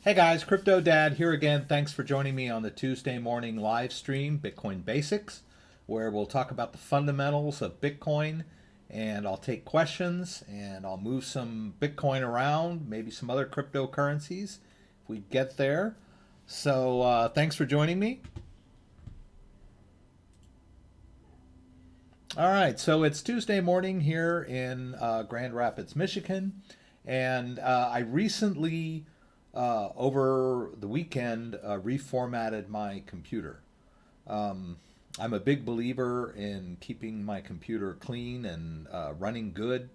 Hey guys, CryptoDad here again. Thanks for joining me on the Tuesday morning live stream, Bitcoin Basics, where we'll talk about the fundamentals of Bitcoin, and I'll take questions and I'll move some Bitcoin around, maybe some other cryptocurrencies if we get there. So thanks for joining me. All right, so it's Tuesday morning here in Grand Rapids, Michigan, and I recently, over the weekend, reformatted my computer. I'm a big believer in keeping my computer clean and running good,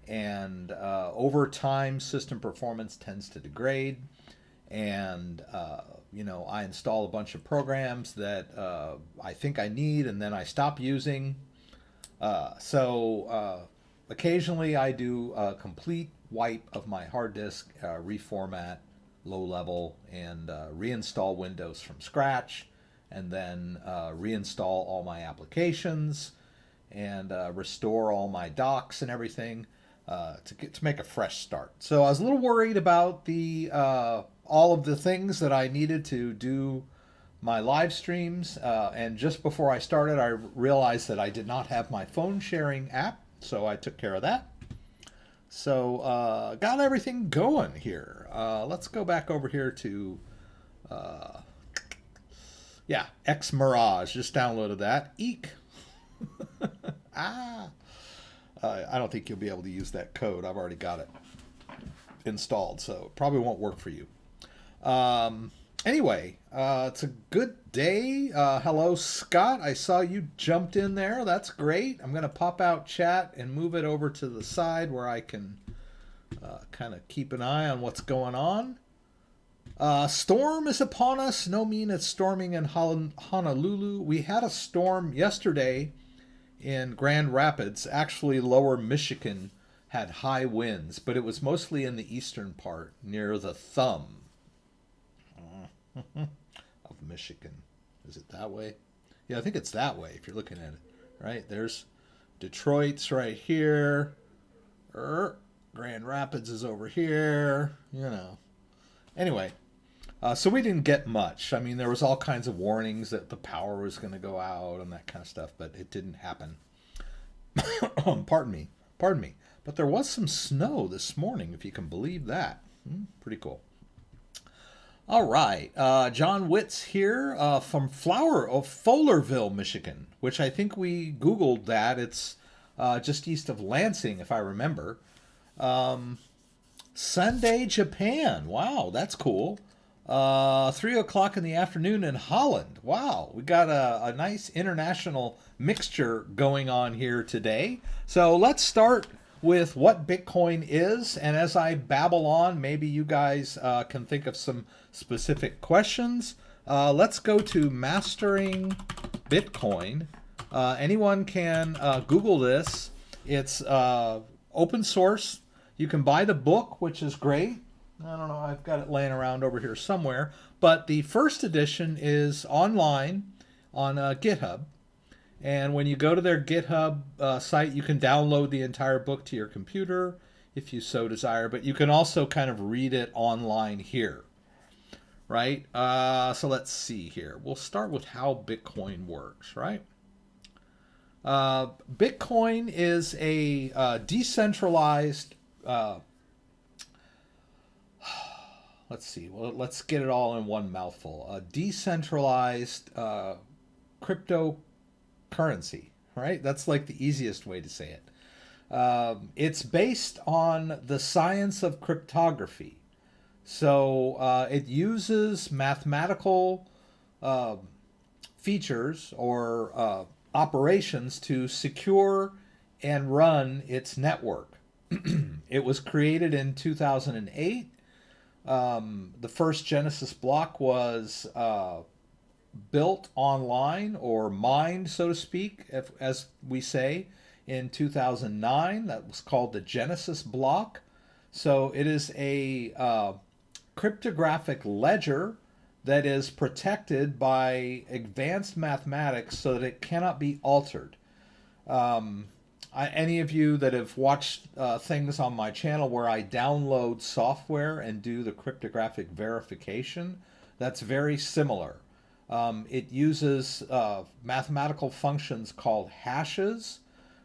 and over time, system performance tends to degrade, and I install a bunch of programs that I think I need, and then I stop using. So occasionally I do a complete wipe of my hard disk, reformat, low level, and reinstall Windows from scratch, and then reinstall all my applications, and restore all my docs and everything to make a fresh start. So I was a little worried about the all of the things that I needed to do my live streams, and just before I started, I realized that I did not have my phone sharing app, so I took care of that. So got everything going here. Let's go back over here to X Mirage. Just downloaded that. Eek. ah. I don't think you'll be able to use that code. I've already got it installed, so it probably won't work for you. Anyway, it's a good day. Hello, Scott. I saw you jumped in there. That's great. I'm going to pop out chat and move it over to the side where I can kind of keep an eye on what's going on. Storm is upon us. No mean it's storming in Honolulu. We had a storm yesterday in Grand Rapids. Actually, lower Michigan had high winds, but it was mostly in the eastern part near the thumb of Michigan. Is it that way? Yeah, I think it's that way if you're looking at it. Right? There's Detroit's right here. Grand Rapids is over here. Anyway, so we didn't get much. I mean, there was all kinds of warnings that the power was going to go out and that kind of stuff, but it didn't happen. Pardon me. But there was some snow this morning, if you can believe that. Pretty cool. All right, John Witt's here from Fowlerville, Michigan, which I think we Googled that. It's just east of Lansing, if I remember. Sunday, Japan. Wow, that's cool. 3 o'clock in the afternoon in Holland. Wow, we got a nice international mixture going on here today. So let's start with what Bitcoin is, and as I babble on, maybe you guys can think of some specific questions. Let's go to Mastering Bitcoin. Anyone can Google this. It's open source. You can buy the book, which is great. I don't know, I've got it laying around over here somewhere. But the first edition is online on GitHub. And when you go to their GitHub site, you can download the entire book to your computer if you so desire. But you can also kind of read it online here, right? So let's see here. We'll start with how Bitcoin works, right? Bitcoin is a decentralized... let's see. Well, let's get it all in one mouthful. A decentralized cryptocurrency, right? That's like the easiest way to say it. It's based on the science of cryptography. So it uses mathematical features or operations to secure and run its network. It was created in 2008. The first Genesis block was built online or mined, so to speak, as we say, in 2009. That was called the Genesis block. So it is a cryptographic ledger that is protected by advanced mathematics so that it cannot be altered. any of you that have watched things on my channel where I download software and do the cryptographic verification, that's very similar. It uses mathematical functions called hashes,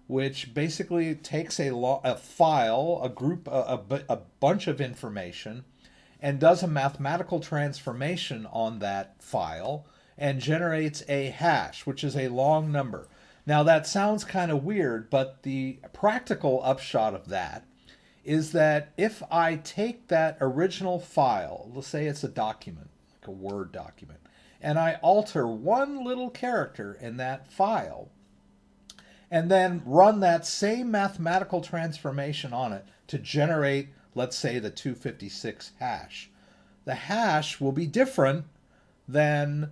which basically takes a file, a group, a bunch of information, and does a mathematical transformation on that file and generates a hash, which is a long number. Now that sounds kind of weird, but the practical upshot of that is that if I take that original file, let's say it's a document, like a Word document, and I alter one little character in that file, and then run that same mathematical transformation on it to generate, let's say, the 256 hash. The hash will be different than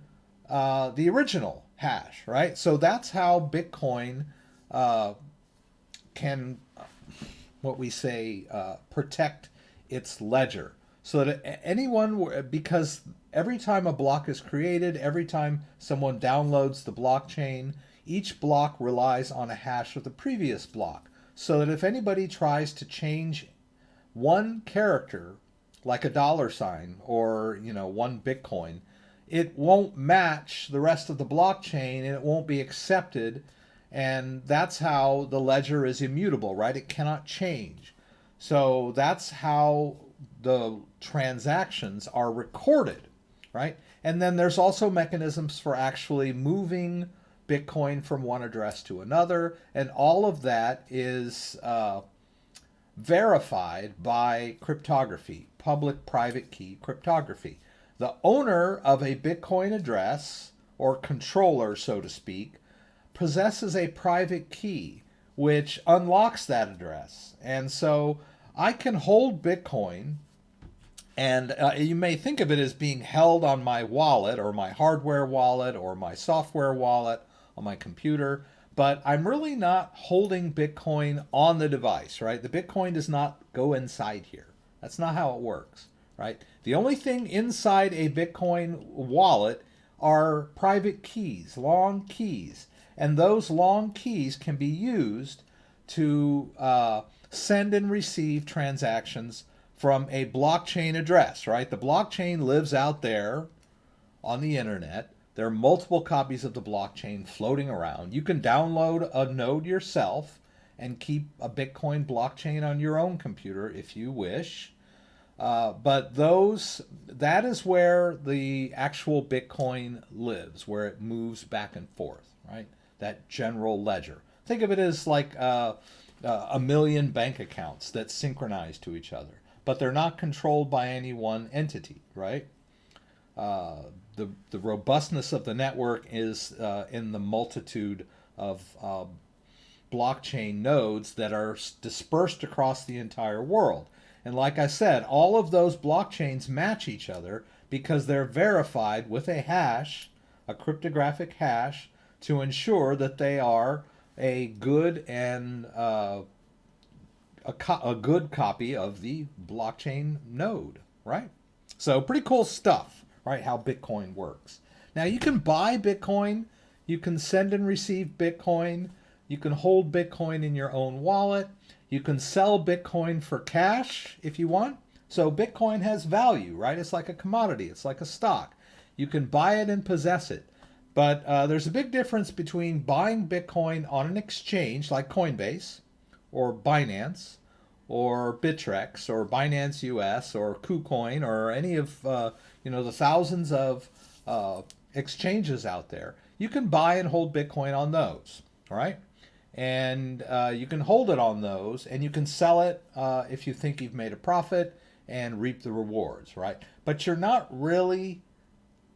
the original hash, right? So that's how Bitcoin can, what we say, protect its ledger. So that anyone, because every time a block is created, every time someone downloads the blockchain, each block relies on a hash of the previous block. So that if anybody tries to change one character, like a $sign or, one Bitcoin, it won't match the rest of the blockchain and it won't be accepted. And that's how the ledger is immutable, right? It cannot change. So that's how the transactions are recorded, right? And then there's also mechanisms for actually moving Bitcoin from one address to another, and all of that is verified by cryptography, public-private key cryptography. The owner of a Bitcoin address, or controller, so to speak, possesses a private key which unlocks that address. And so I can hold Bitcoin, and you may think of it as being held on my wallet or my hardware wallet or my software wallet on my computer, but I'm really not holding Bitcoin on the device, right? The Bitcoin does not go inside here. That's not how it works, right? The only thing inside a Bitcoin wallet are private keys, long keys, and those long keys can be used to send and receive transactions from a blockchain address, right? The blockchain lives out there on the internet. There are multiple copies of the blockchain floating around. You can download a node yourself and keep a Bitcoin blockchain on your own computer if you wish. But that is where the actual Bitcoin lives, where it moves back and forth, right? That general ledger. Think of it as like a million bank accounts that synchronize to each other, but they're not controlled by any one entity, right? The robustness of the network is in the multitude of blockchain nodes that are dispersed across the entire world. And like I said, all of those blockchains match each other because they're verified with a hash, a cryptographic hash, to ensure that they are a good and a good copy of the blockchain node, right? So pretty cool stuff, right? How Bitcoin works. Now you can buy Bitcoin, you can send and receive Bitcoin, you can hold Bitcoin in your own wallet, you can sell Bitcoin for cash if you want. So Bitcoin has value, right? It's like a commodity, it's like a stock. You can buy it and possess it. But there's a big difference between buying Bitcoin on an exchange like Coinbase or Binance or Bittrex or Binance US or KuCoin or any of the thousands of exchanges out there. You can buy and hold Bitcoin on those, all right? And you can hold it on those, and you can sell it if you think you've made a profit and reap the rewards, right? But you're not really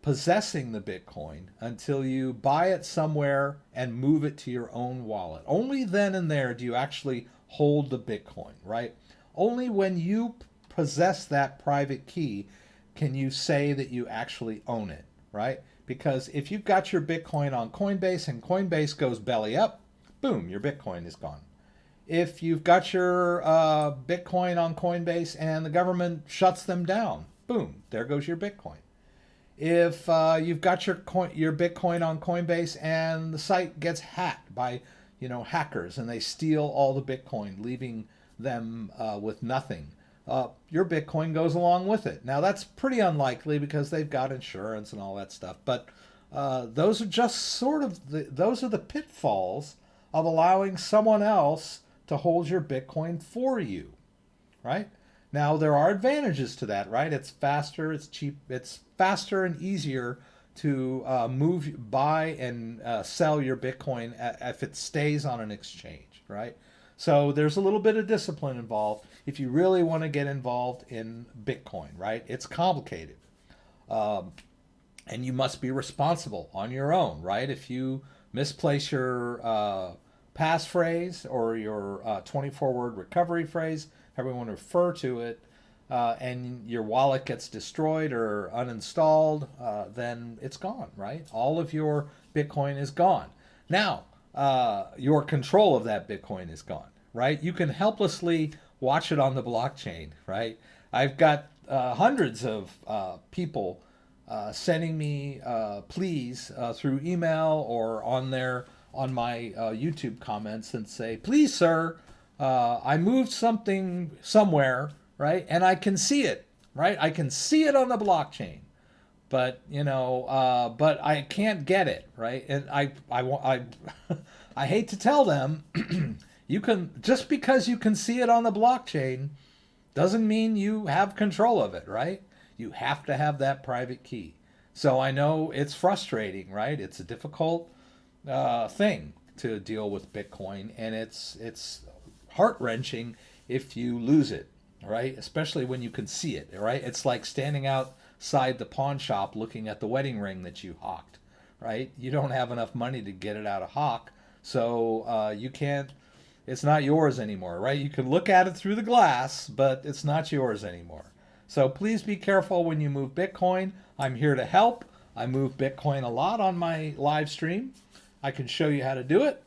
possessing the Bitcoin until you buy it somewhere and move it to your own wallet. Only then and there do you actually hold the Bitcoin, right? Only when you possess that private key can you say that you actually own it, right? Because if you've got your Bitcoin on Coinbase and Coinbase goes belly up, boom, your Bitcoin is gone. If you've got your Bitcoin on Coinbase and the government shuts them down, boom, there goes your Bitcoin. If you've got your Bitcoin on Coinbase and the site gets hacked by hackers, and they steal all the Bitcoin, leaving them with nothing. Your Bitcoin goes along with it. Now that's pretty unlikely because they've got insurance and all that stuff. But those are just sort of those are the pitfalls of allowing someone else to hold your Bitcoin for you, right? Now there are advantages to that, right? It's faster, it's cheap, it's faster and easier to buy and sell your Bitcoin if it stays on an exchange, right? So there's a little bit of discipline involved if you really want to get involved in Bitcoin, right? It's complicated. And you must be responsible on your own, right? If you misplace your passphrase or your 24-word recovery phrase, however you want to refer to it, and your wallet gets destroyed or uninstalled, then it's gone, right? All of your Bitcoin is gone. Now, your control of that Bitcoin is gone, right? You can helplessly watch it on the blockchain, right? I've got hundreds of people sending me pleas through email or on my YouTube comments and say, please, sir, I moved something somewhere, right? And I can see it, right? I can see it on the blockchain, but but I can't get it, right? And I I hate to tell them, you can, just because you can see it on the blockchain doesn't mean you have control of it, right? You have to have that private key. So I know it's frustrating, right? It's a difficult thing to deal with Bitcoin, and it's heart-wrenching if you lose it, right? Especially when you can see it, right? It's like standing outside the pawn shop looking at the wedding ring that you hawked, right? You don't have enough money to get it out of hawk, so you can't, it's not yours anymore, right? You can look at it through the glass, but it's not yours anymore. So please be careful when you move Bitcoin. I'm here to help. I move Bitcoin a lot on my live stream. I can show you how to do it.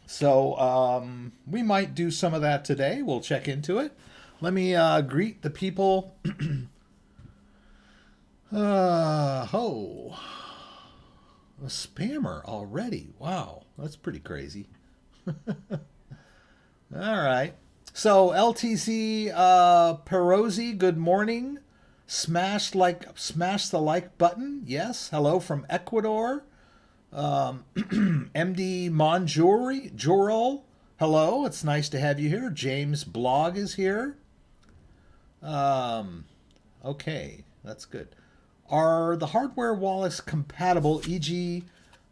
So we might do some of that today. We'll check into it. Let me greet the people. A spammer already. Wow, that's pretty crazy. All right. So LTC Perosi, good morning. Smash the like button. Yes. Hello from Ecuador. MD Monjuri, hello. It's nice to have you here. James Blog is here. Okay, that's good. Are the hardware wallets compatible, e.g.,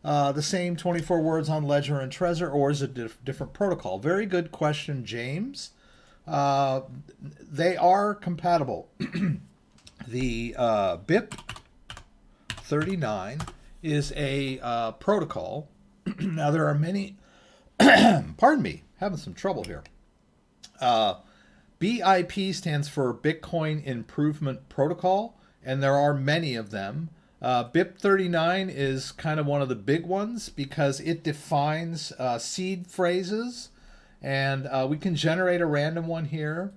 the same 24 words on Ledger and Trezor, or is it a different protocol? Very good question, James. They are compatible. The BIP39 is a protocol. Now, there are many, pardon me, having some trouble here. BIP stands for Bitcoin Improvement Protocol, and there are many of them. BIP39 is kind of one of the big ones because it defines seed phrases, and we can generate a random one here.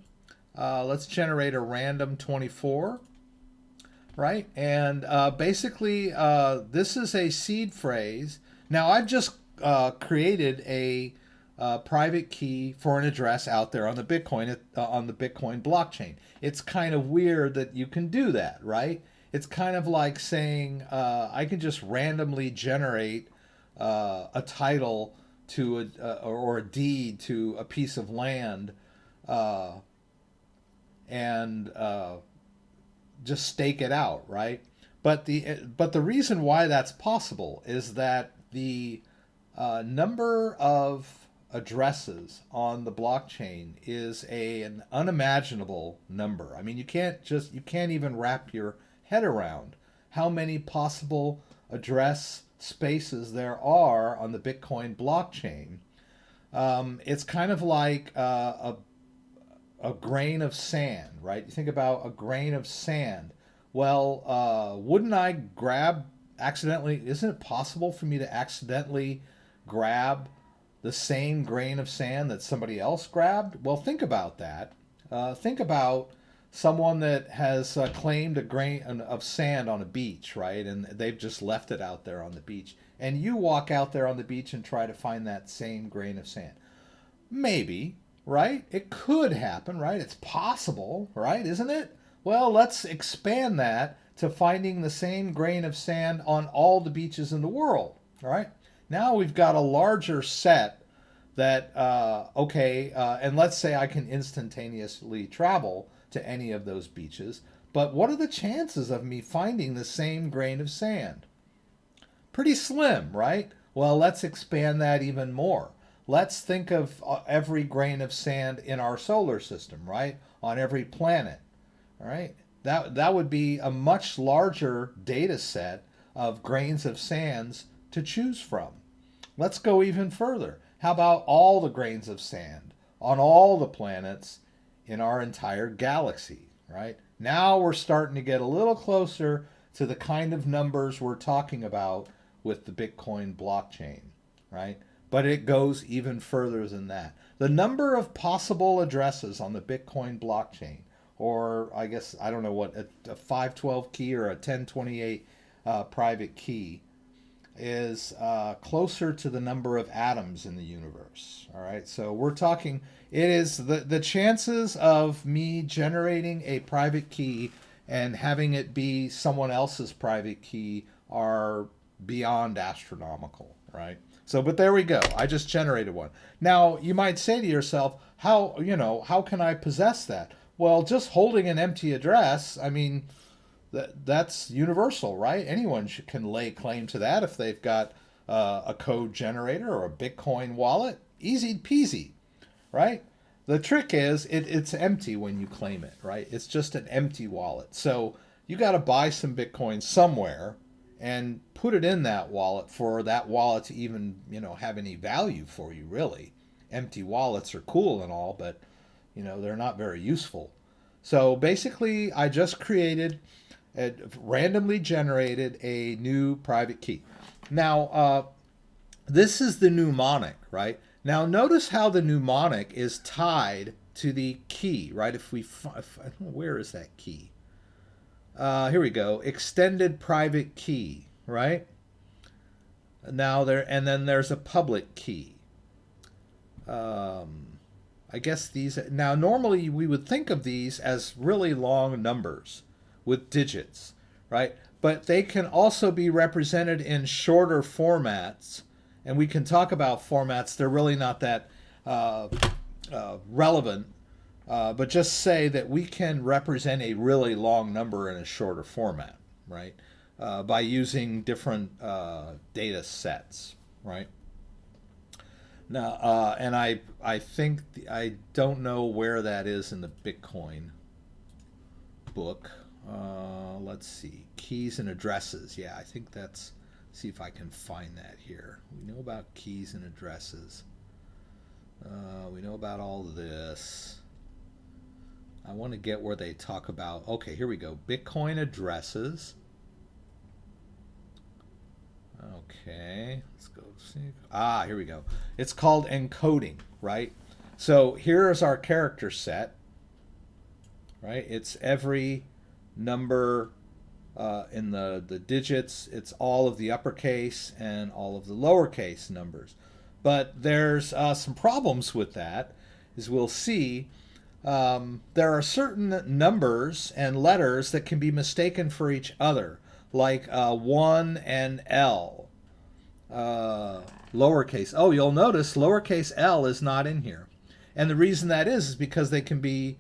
Let's generate a random 24, right? And basically, this is a seed phrase. Now, I've just created a private key for an address out there on the Bitcoin blockchain. It's kind of weird that you can do that, right? It's kind of like saying I can just randomly generate a title to or a deed to a piece of land and just stake it out, right? But the reason why that's possible is that the number of addresses on the blockchain is an unimaginable number. I mean, you can't even wrap your head around how many possible address spaces there are on the Bitcoin blockchain. It's kind of like a grain of sand, right? You think about a grain of sand. Well, wouldn't I accidentally, isn't it possible for me to accidentally grab the same grain of sand that somebody else grabbed? Well, think about that. Think about someone that has claimed a grain of sand on a beach, right? And they've just left it out there on the beach. And you walk out there on the beach and try to find that same grain of sand. Maybe, right? It could happen, right? It's possible, right? Isn't it? Well, let's expand that to finding the same grain of sand on all the beaches in the world, all right? Now we've got a larger set that, and let's say I can instantaneously travel to any of those beaches, but what are the chances of me finding the same grain of sand? Pretty slim, right? Well, let's expand that even more. Let's think of every grain of sand in our solar system, right? On every planet, all right? That would be a much larger data set of grains of sands to choose from. Let's go even further. How about all the grains of sand on all the planets in our entire galaxy, right? Now we're starting to get a little closer to the kind of numbers we're talking about with the Bitcoin blockchain, right? But it goes even further than that. The number of possible addresses on the Bitcoin blockchain, or I guess, I don't know what, a 512 key or a 1028 private key, is closer to the number of atoms in the universe. All right, so we're talking, it is the chances of me generating a private key and having it be someone else's private key are beyond astronomical, right? So, but there we go. I just generated one. Now, you might say to yourself, how can I possess that? Well, just holding an empty address, I mean, that's universal, right? Anyone can lay claim to that if they've got a code generator or a Bitcoin wallet. Easy peasy, right? The trick is it's empty when you claim it, right? It's just an empty wallet. So you got to buy some Bitcoin somewhere and put it in that wallet for that wallet to even, have any value for you, really. Empty wallets are cool and all, but, they're not very useful. So basically, I just randomly generated a new private key. Now, this is the mnemonic, right? Now, notice how the mnemonic is tied to the key, right? If I don't know, where is that key? Here we go. Extended private key, right? Now and then there's a public key. I guess these, now normally we would think of these as really long numbers with digits, right? But they can also be represented in shorter formats, and we can talk about formats. They're really not that relevant, but just say that we can represent a really long number in a shorter format, right? By using different data sets, right? Now, and I think, I don't know where that is in the Bitcoin book. Let's see, keys and addresses. Yeah, I think that's, see if I can find that here. We know about keys and addresses. We know about all this. I want to get where they talk about, okay, here we go. Bitcoin addresses. Okay, let's go see. Here we go. It's called encoding, right? So here's our character set, right? It's every number in the digits. It's all of the uppercase and all of the lowercase numbers. But there's some problems with that, as we'll see. There are certain numbers and letters that can be mistaken for each other, like 1 and L. Lowercase. Oh, you'll notice lowercase L is not in here. And the reason that is because they can be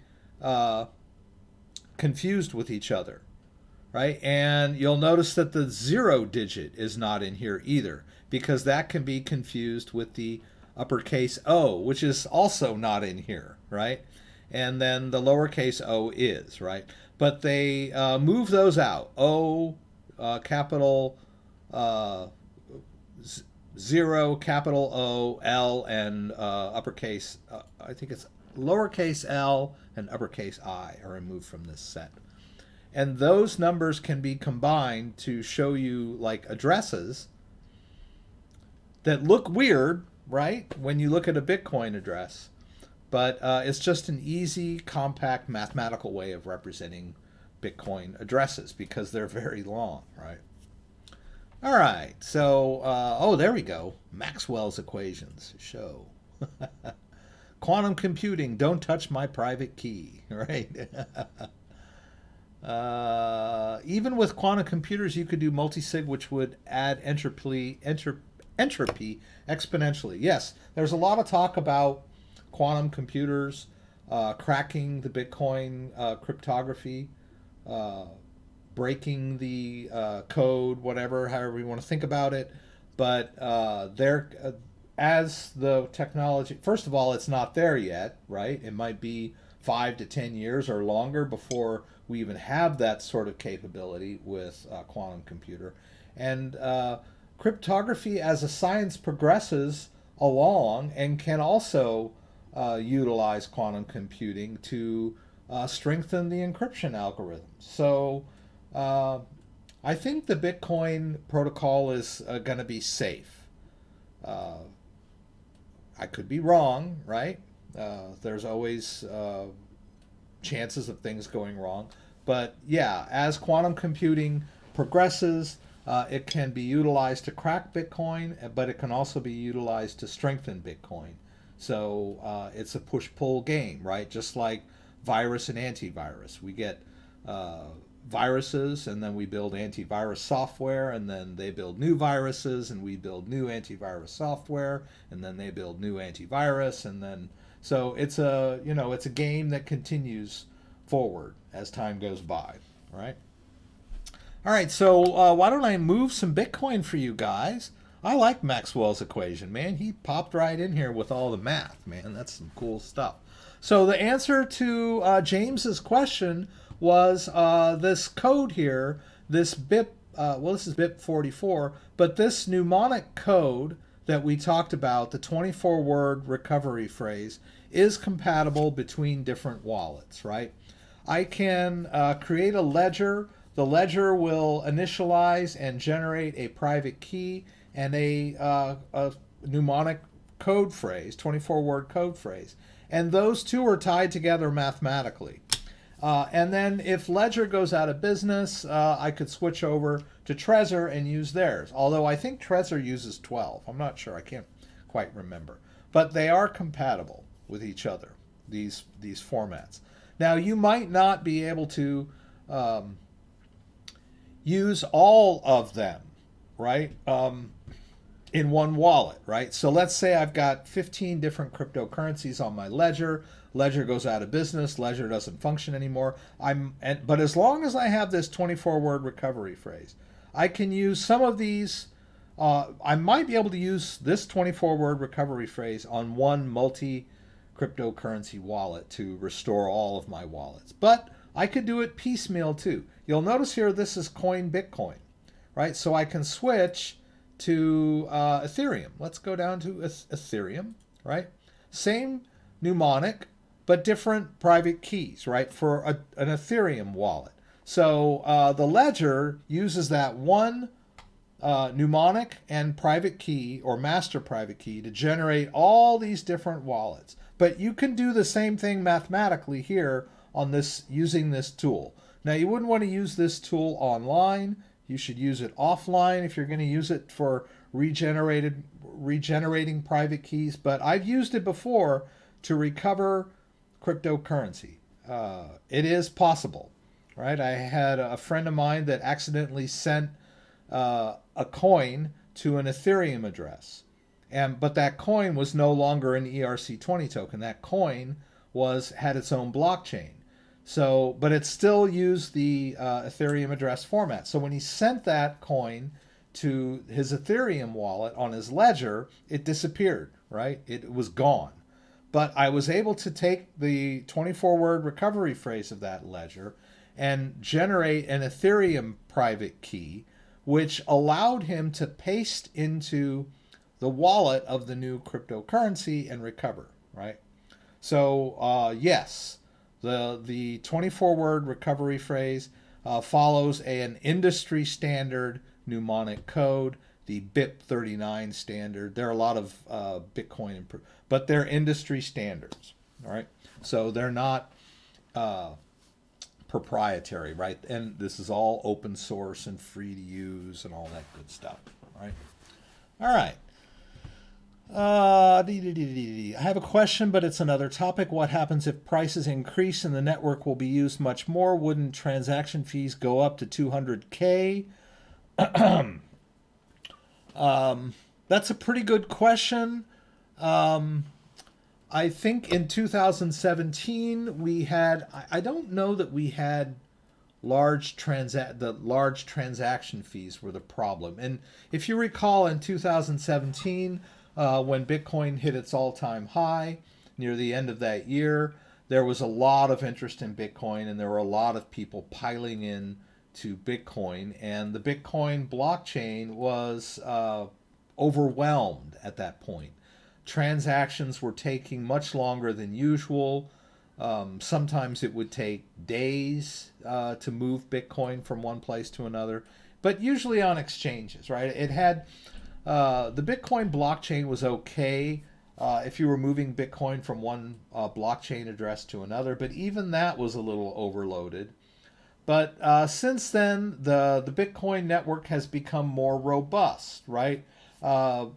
confused with each other, right? And you'll notice that the 0 digit is not in here either, because that can be confused with the uppercase O, which is also not in here, right? And then the lowercase o is, right? But they move those out. O, capital 0, capital O, L, and uppercase, I think it's lowercase l and uppercase I are removed from this set. And those numbers can be combined to show you like addresses that look weird, right? When you look at a Bitcoin address. but it's just an easy, compact, mathematical way of representing Bitcoin addresses because they're very long, right? All right, so, oh, there we go. Maxwell's equations show. Quantum computing, don't touch my private key, right? Even with quantum computers, you could do multisig, which would add entropy exponentially. Yes, there's a lot of talk about quantum computers cracking the Bitcoin cryptography, breaking the code, whatever, however you want to think about it. But as the technology, first of all, it's not there yet, right? It might be 5 to 10 years or longer before we even have that sort of capability with a quantum computer. And cryptography as a science progresses along and can also utilize quantum computing to strengthen the encryption algorithms. So I think the Bitcoin protocol is going to be safe. I could be wrong, right? There's always chances of things going wrong. But yeah, as quantum computing progresses, it can be utilized to crack Bitcoin, but it can also be utilized to strengthen Bitcoin. So it's a push-pull game, right? Just like virus and antivirus. We get viruses, and then we build antivirus software, and then they build new viruses, and we build new antivirus software, and then they build new antivirus, and then so it's a it's a game that continues forward as time goes by, right? All right, so why don't I move some Bitcoin for you guys? I like Maxwell's equation, man. He popped right in here with all the math, man. That's some cool stuff. So the answer to James's question was this code here, this BIP, well, this is BIP 44, but this mnemonic code that we talked about, the 24-word recovery phrase, is compatible between different wallets, right? I can create a ledger. The ledger will initialize and generate a private key and a mnemonic code phrase, 24-word code phrase. And those two are tied together mathematically. And then if Ledger goes out of business, I could switch over to Trezor and use theirs. Although I think Trezor uses 12. I'm not sure. I can't quite remember. But they are compatible with each other, these formats. Now, you might not be able to use all of them, right, in one wallet, right? So let's say I've got 15 different cryptocurrencies on my Ledger. Ledger goes out of business. Ledger doesn't function anymore. But as long as I have this 24-word recovery phrase, I can use some of these. I might be able to use this 24-word recovery phrase on one multi-cryptocurrency wallet to restore all of my wallets. But I could do it piecemeal too. You'll notice here this is Coin Bitcoin, right? So I can switch to Ethereum. Let's go down to Ethereum, right? Same mnemonic, but different private keys, right, for an Ethereum wallet. So the ledger uses that one mnemonic and private key or master private key to generate all these different wallets. But you can do the same thing mathematically here on this using this tool. Now, you wouldn't want to use this tool online. You should use it offline if you're going to use it for regenerating private keys. But I've used it before to recover cryptocurrency. It is possible, right? I had a friend of mine that accidentally sent a coin to an Ethereum address, but that coin was no longer an ERC20 token. That coin had its own blockchain. So, but it still used the Ethereum address format. So when he sent that coin to his Ethereum wallet on his ledger, it disappeared, right? It was gone. But I was able to take the 24-word recovery phrase of that ledger and generate an Ethereum private key, which allowed him to paste into the wallet of the new cryptocurrency and recover, right? So, yes, the 24-word recovery phrase follows an industry standard mnemonic code, the BIP 39 standard. There are a lot of Bitcoin, but they're industry standards. All right. So they're not proprietary, right? And this is all open source and free to use and all that good stuff. All right. All right. I have a question, but it's another topic. What happens if prices increase and the network will be used much more? Wouldn't transaction fees go up to 200K? That's a pretty good question. I think in 2017 we had, I don't know that we had the large transaction fees were the problem. And if you recall in 2017, when Bitcoin hit its all-time high near the end of that year, there was a lot of interest in Bitcoin, and there were a lot of people piling in to Bitcoin, and the Bitcoin blockchain was overwhelmed at that point. Transactions were taking much longer than usual. Sometimes it would take days to move Bitcoin from one place to another, but usually on exchanges, right? It had the Bitcoin blockchain was okay if you were moving Bitcoin from one blockchain address to another, but even that was a little overloaded. But since then, the Bitcoin network has become more robust, right?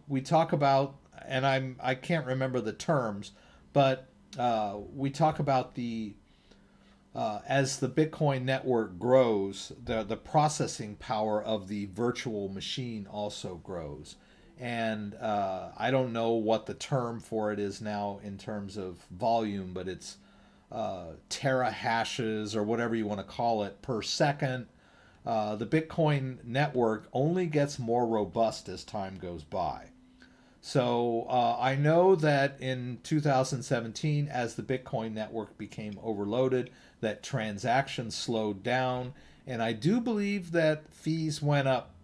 We talk about, and I can't remember the terms, but we talk about as the Bitcoin network grows, the processing power of the virtual machine also grows. And I don't know what the term for it is now in terms of volume, but it's terahashes or whatever you want to call it per second. The Bitcoin network only gets more robust as time goes by. So I know that in 2017, as the Bitcoin network became overloaded, that transactions slowed down, and I do believe that fees went up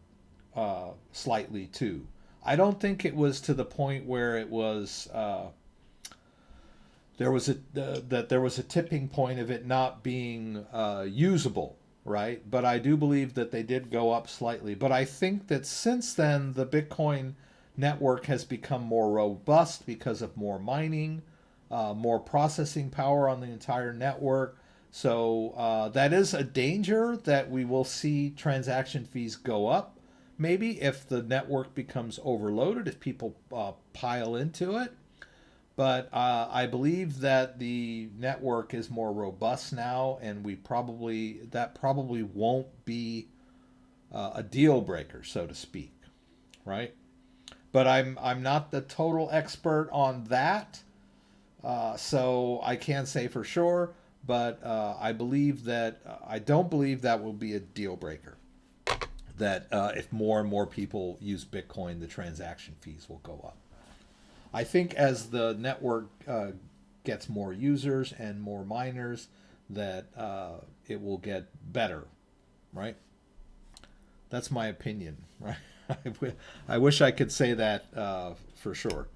slightly too. I don't think it was to the point where it was there was a tipping point of it not being usable, right? But I do believe that they did go up slightly. But I think that since then the Bitcoin network has become more robust because of more mining, more processing power on the entire network. So that is a danger that we will see transaction fees go up. Maybe if the network becomes overloaded, if people pile into it. But I believe that the network is more robust now, and that probably won't be a deal breaker, so to speak, right? But I'm not the total expert on that, so I can't say for sure. But I don't believe that will be a deal breaker. That if more and more people use Bitcoin, the transaction fees will go up. I think as the network gets more users and more miners, that it will get better, right? That's my opinion, right? I wish I could say that for sure.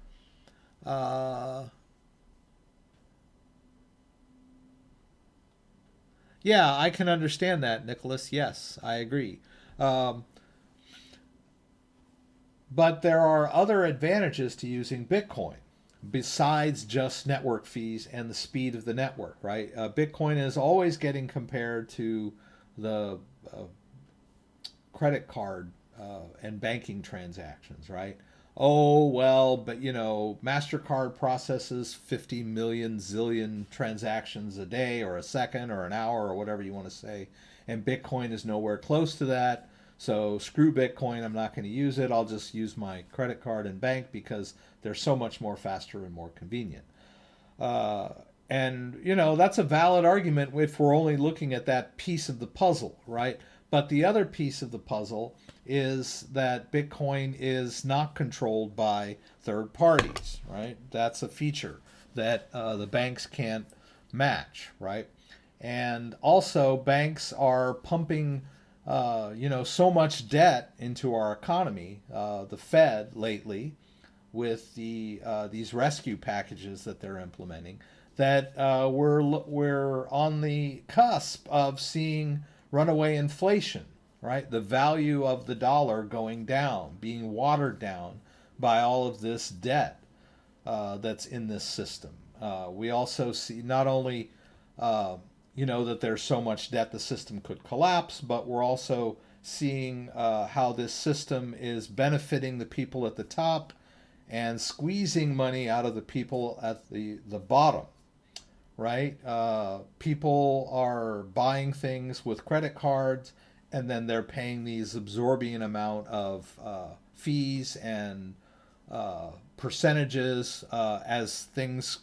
Yeah, I can understand that, Nicholas. Yes, I agree. Um, but there are other advantages to using Bitcoin besides just network fees and the speed of the network, right? Bitcoin is always getting compared to the credit card and banking transactions, right? Oh, well, but MasterCard processes 50 million zillion transactions a day or a second or an hour or whatever you want to say. And Bitcoin is nowhere close to that. So screw Bitcoin, I'm not going to use it. I'll just use my credit card and bank because they're so much more faster and more convenient. Uh, and that's a valid argument if we're only looking at that piece of the puzzle, right? But the other piece of the puzzle is that Bitcoin is not controlled by third parties, right? That's a feature that the banks can't match, right? And also, banks are pumping, so much debt into our economy. The Fed lately, with these rescue packages that they're implementing, that we're on the cusp of seeing runaway inflation, right? The value of the dollar going down, being watered down by all of this debt that's in this system. We also see not only that there's so much debt the system could collapse, but we're also seeing how this system is benefiting the people at the top and squeezing money out of the people at the bottom, right? People are buying things with credit cards, and then they're paying these absorbing amount of fees and percentages as things,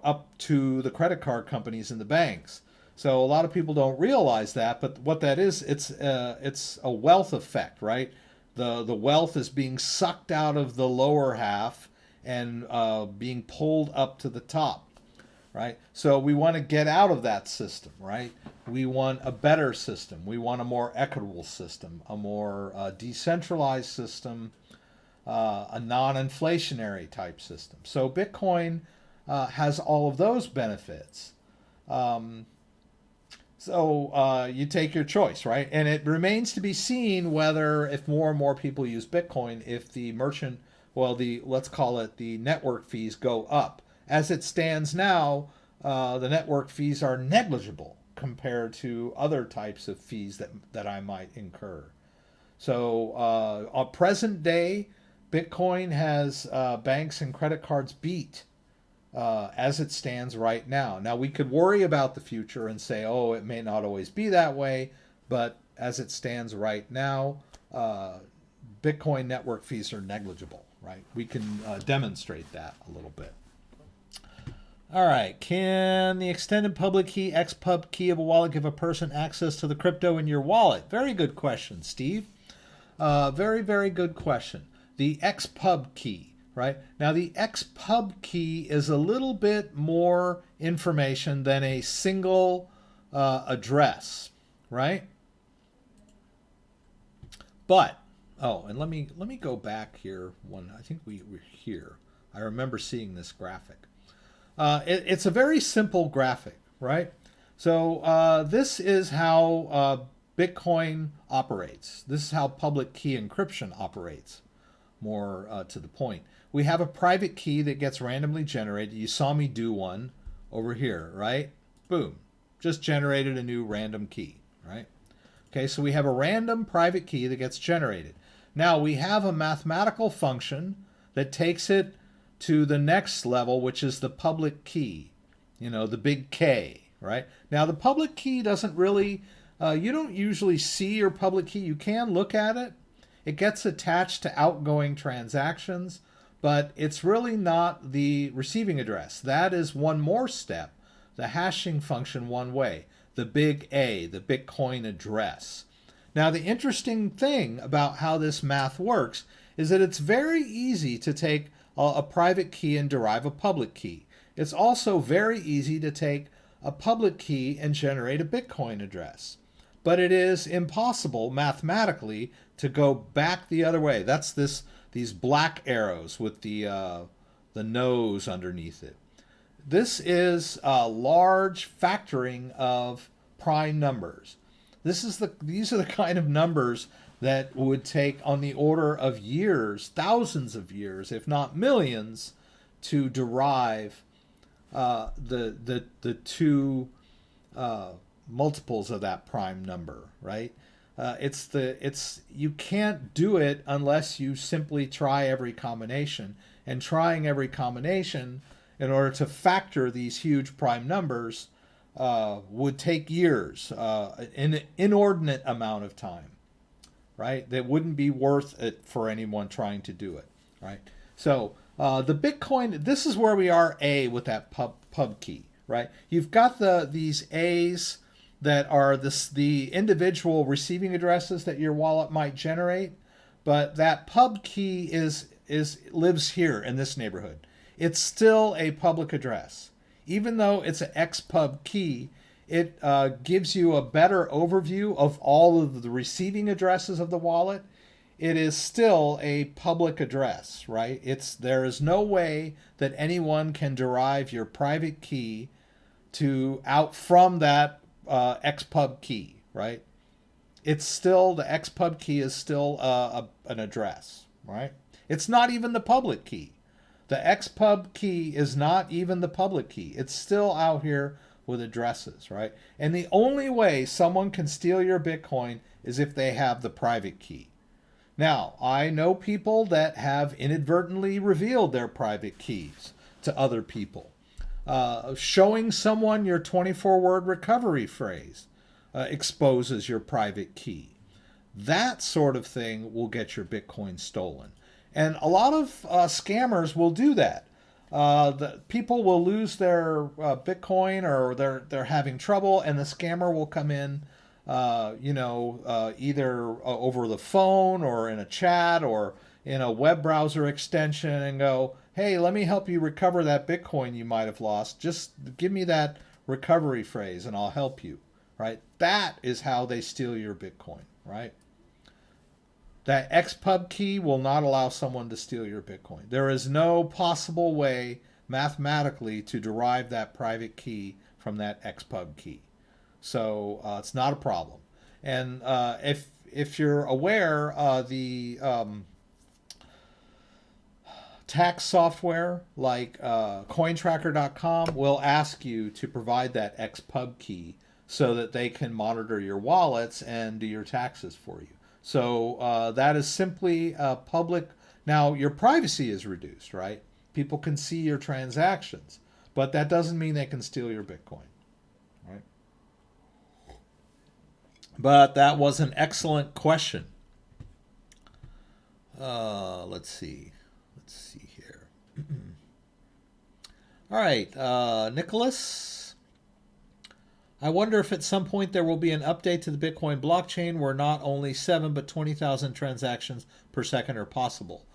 up to the credit card companies and the banks. So a lot of people don't realize that, but what that is, it's a wealth effect, right? The wealth is being sucked out of the lower half and being pulled up to the top, right? So we want to get out of that system, right? We want a better system. We want a more equitable system, a more decentralized system, a non-inflationary type system. So Bitcoin has all of those benefits. So you take your choice, right? And it remains to be seen whether, if more and more people use Bitcoin, if the let's call it the network fees go up. As it stands now, the network fees are negligible compared to other types of fees that I might incur. So on present day, Bitcoin has banks and credit cards beat as it stands right now. Now, we could worry about the future and say, oh, it may not always be that way, but as it stands right now, Bitcoin network fees are negligible, right? We can demonstrate that a little bit. All right, can the extended public key, XPub key of a wallet give a person access to the crypto in your wallet? Very good question, Steve. Very, very good question. The XPub key. Right? Now, the XPub key is a little bit more information than a single address, right? But, and let me go back here. I think we were here. I remember seeing this graphic. It's a very simple graphic, right? So this is how Bitcoin operates. This is how public key encryption operates, more to the point. We have a private key that gets randomly generated. You saw me do one over here, right? Boom. Just generated a new random key, right? Okay, so we have a random private key that gets generated. Now we have a mathematical function that takes it to the next level, which is the public key, the big K, right? Now the public key doesn't really, you don't usually see your public key. You can look at it. It gets attached to outgoing transactions, but it's really not the receiving address. That is one more step, the hashing function one way, the big A, the Bitcoin address. Now, the interesting thing about how this math works is that it's very easy to take a private key and derive a public key. It's also very easy to take a public key and generate a Bitcoin address. But it is impossible mathematically to go back the other way. That's these black arrows with the nose underneath it. This is a large factoring of prime numbers. These are the kind of numbers that would take on the order of years, thousands of years, if not millions, to derive the two multiples of that prime number, right? You can't do it unless you simply try every combination. And trying every combination in order to factor these huge prime numbers would take years, an inordinate amount of time, right? That wouldn't be worth it for anyone trying to do it, right? So the Bitcoin, this is where we are with that pub key, right? You've got these A's that are the individual receiving addresses that your wallet might generate, but that pub key lives here in this neighborhood. It's still a public address. Even though it's an XPub key, it gives you a better overview of all of the receiving addresses of the wallet. It is still a public address, right? There is no way that anyone can derive your private key out from that XPub key, right? It's still, the XPub key is still an address, right? It's not even the public key. The XPub key is not even the public key. It's still out here with addresses, right? And the only way someone can steal your Bitcoin is if they have the private key. Now, I know people that have inadvertently revealed their private keys to other people. Showing someone your 24-word recovery phrase exposes your private key. That sort of thing will get your Bitcoin stolen. And a lot of scammers will do that. The people will lose their Bitcoin, or they're having trouble, and the scammer will come in, either over the phone or in a chat or in a web browser extension, and go, hey, let me help you recover that Bitcoin you might have lost. Just give me that recovery phrase and I'll help you, right? That is how they steal your Bitcoin, right? That XPub key will not allow someone to steal your Bitcoin. There is no possible way mathematically to derive that private key from that XPub key. So it's not a problem. And if you're aware, the tax software like cointracker.com will ask you to provide that XPub key so that they can monitor your wallets and do your taxes for you. So that is simply public. Now, your privacy is reduced, right? People can see your transactions, but that doesn't mean they can steal your Bitcoin, right? But that was an excellent question. Let's see. Let's see here. All right, Nicholas. I wonder if at some point there will be an update to the Bitcoin blockchain where not only 7 but 20,000 transactions per second are possible.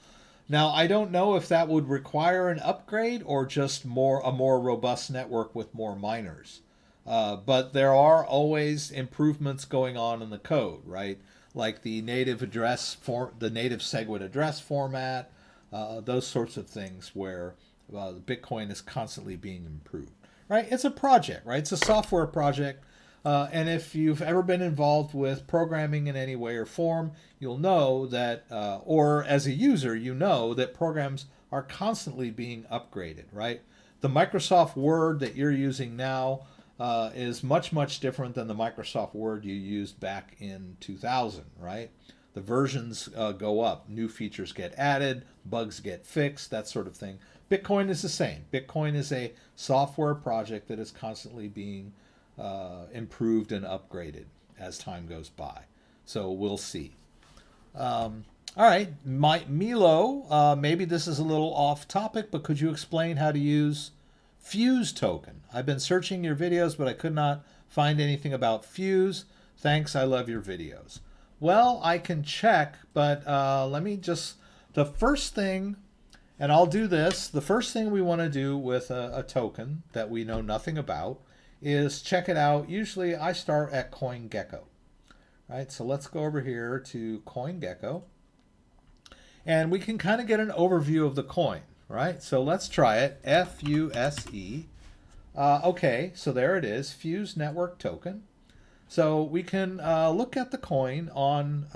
Now, I don't know if that would require an upgrade or just a more robust network with more miners. But there are always improvements going on in the code, right? Like the native SegWit address format, those sorts of things where Bitcoin is constantly being improved. Right? It's a project, right? It's a software project. And if you've ever been involved with programming in any way or form, you'll know that, or as a user, you know that programs are constantly being upgraded, right? The Microsoft Word that you're using now is much, much different than the Microsoft Word you used back in 2000, right? The versions go up, new features get added, bugs get fixed, that sort of thing. Bitcoin is the same. Bitcoin is a software project that is constantly being improved and upgraded as time goes by. So we'll see. All right, Milo, maybe this is a little off topic, but could you explain how to use Fuse token? I've been searching your videos, but I could not find anything about Fuse. Thanks, I love your videos. Well, I can check, but let me just, the first thing, and I'll do this, the first thing we want to do with a token that we know nothing about is check it out. Usually I start at CoinGecko, right? So let's go over here to CoinGecko, and we can kind of get an overview of the coin, right? So let's try it, FUSE. Okay, so there it is, Fuse Network Token. So we can look at the coin on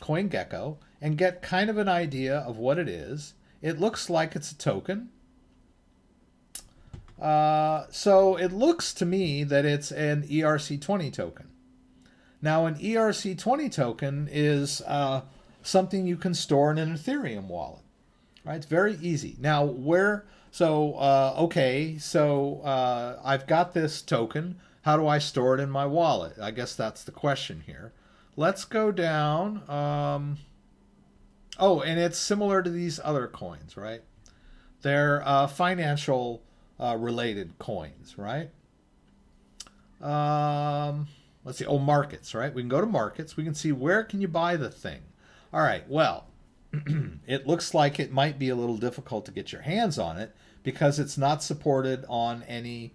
CoinGecko and get kind of an idea of what it is. It looks like it's a token. So it looks to me that it's an ERC20 token. Now, an ERC20 token is something you can store in an Ethereum wallet, right? It's very easy. Now, I've got this token. How do I store it in my wallet? I guess that's the question here. Let's go down. Oh, and it's similar to these other coins, right? They're financial related coins, right? Let's see. Oh, markets, right? We can go to markets. We can see where can you buy the thing. All right. Well, it looks like it might be a little difficult to get your hands on it because it's not supported on any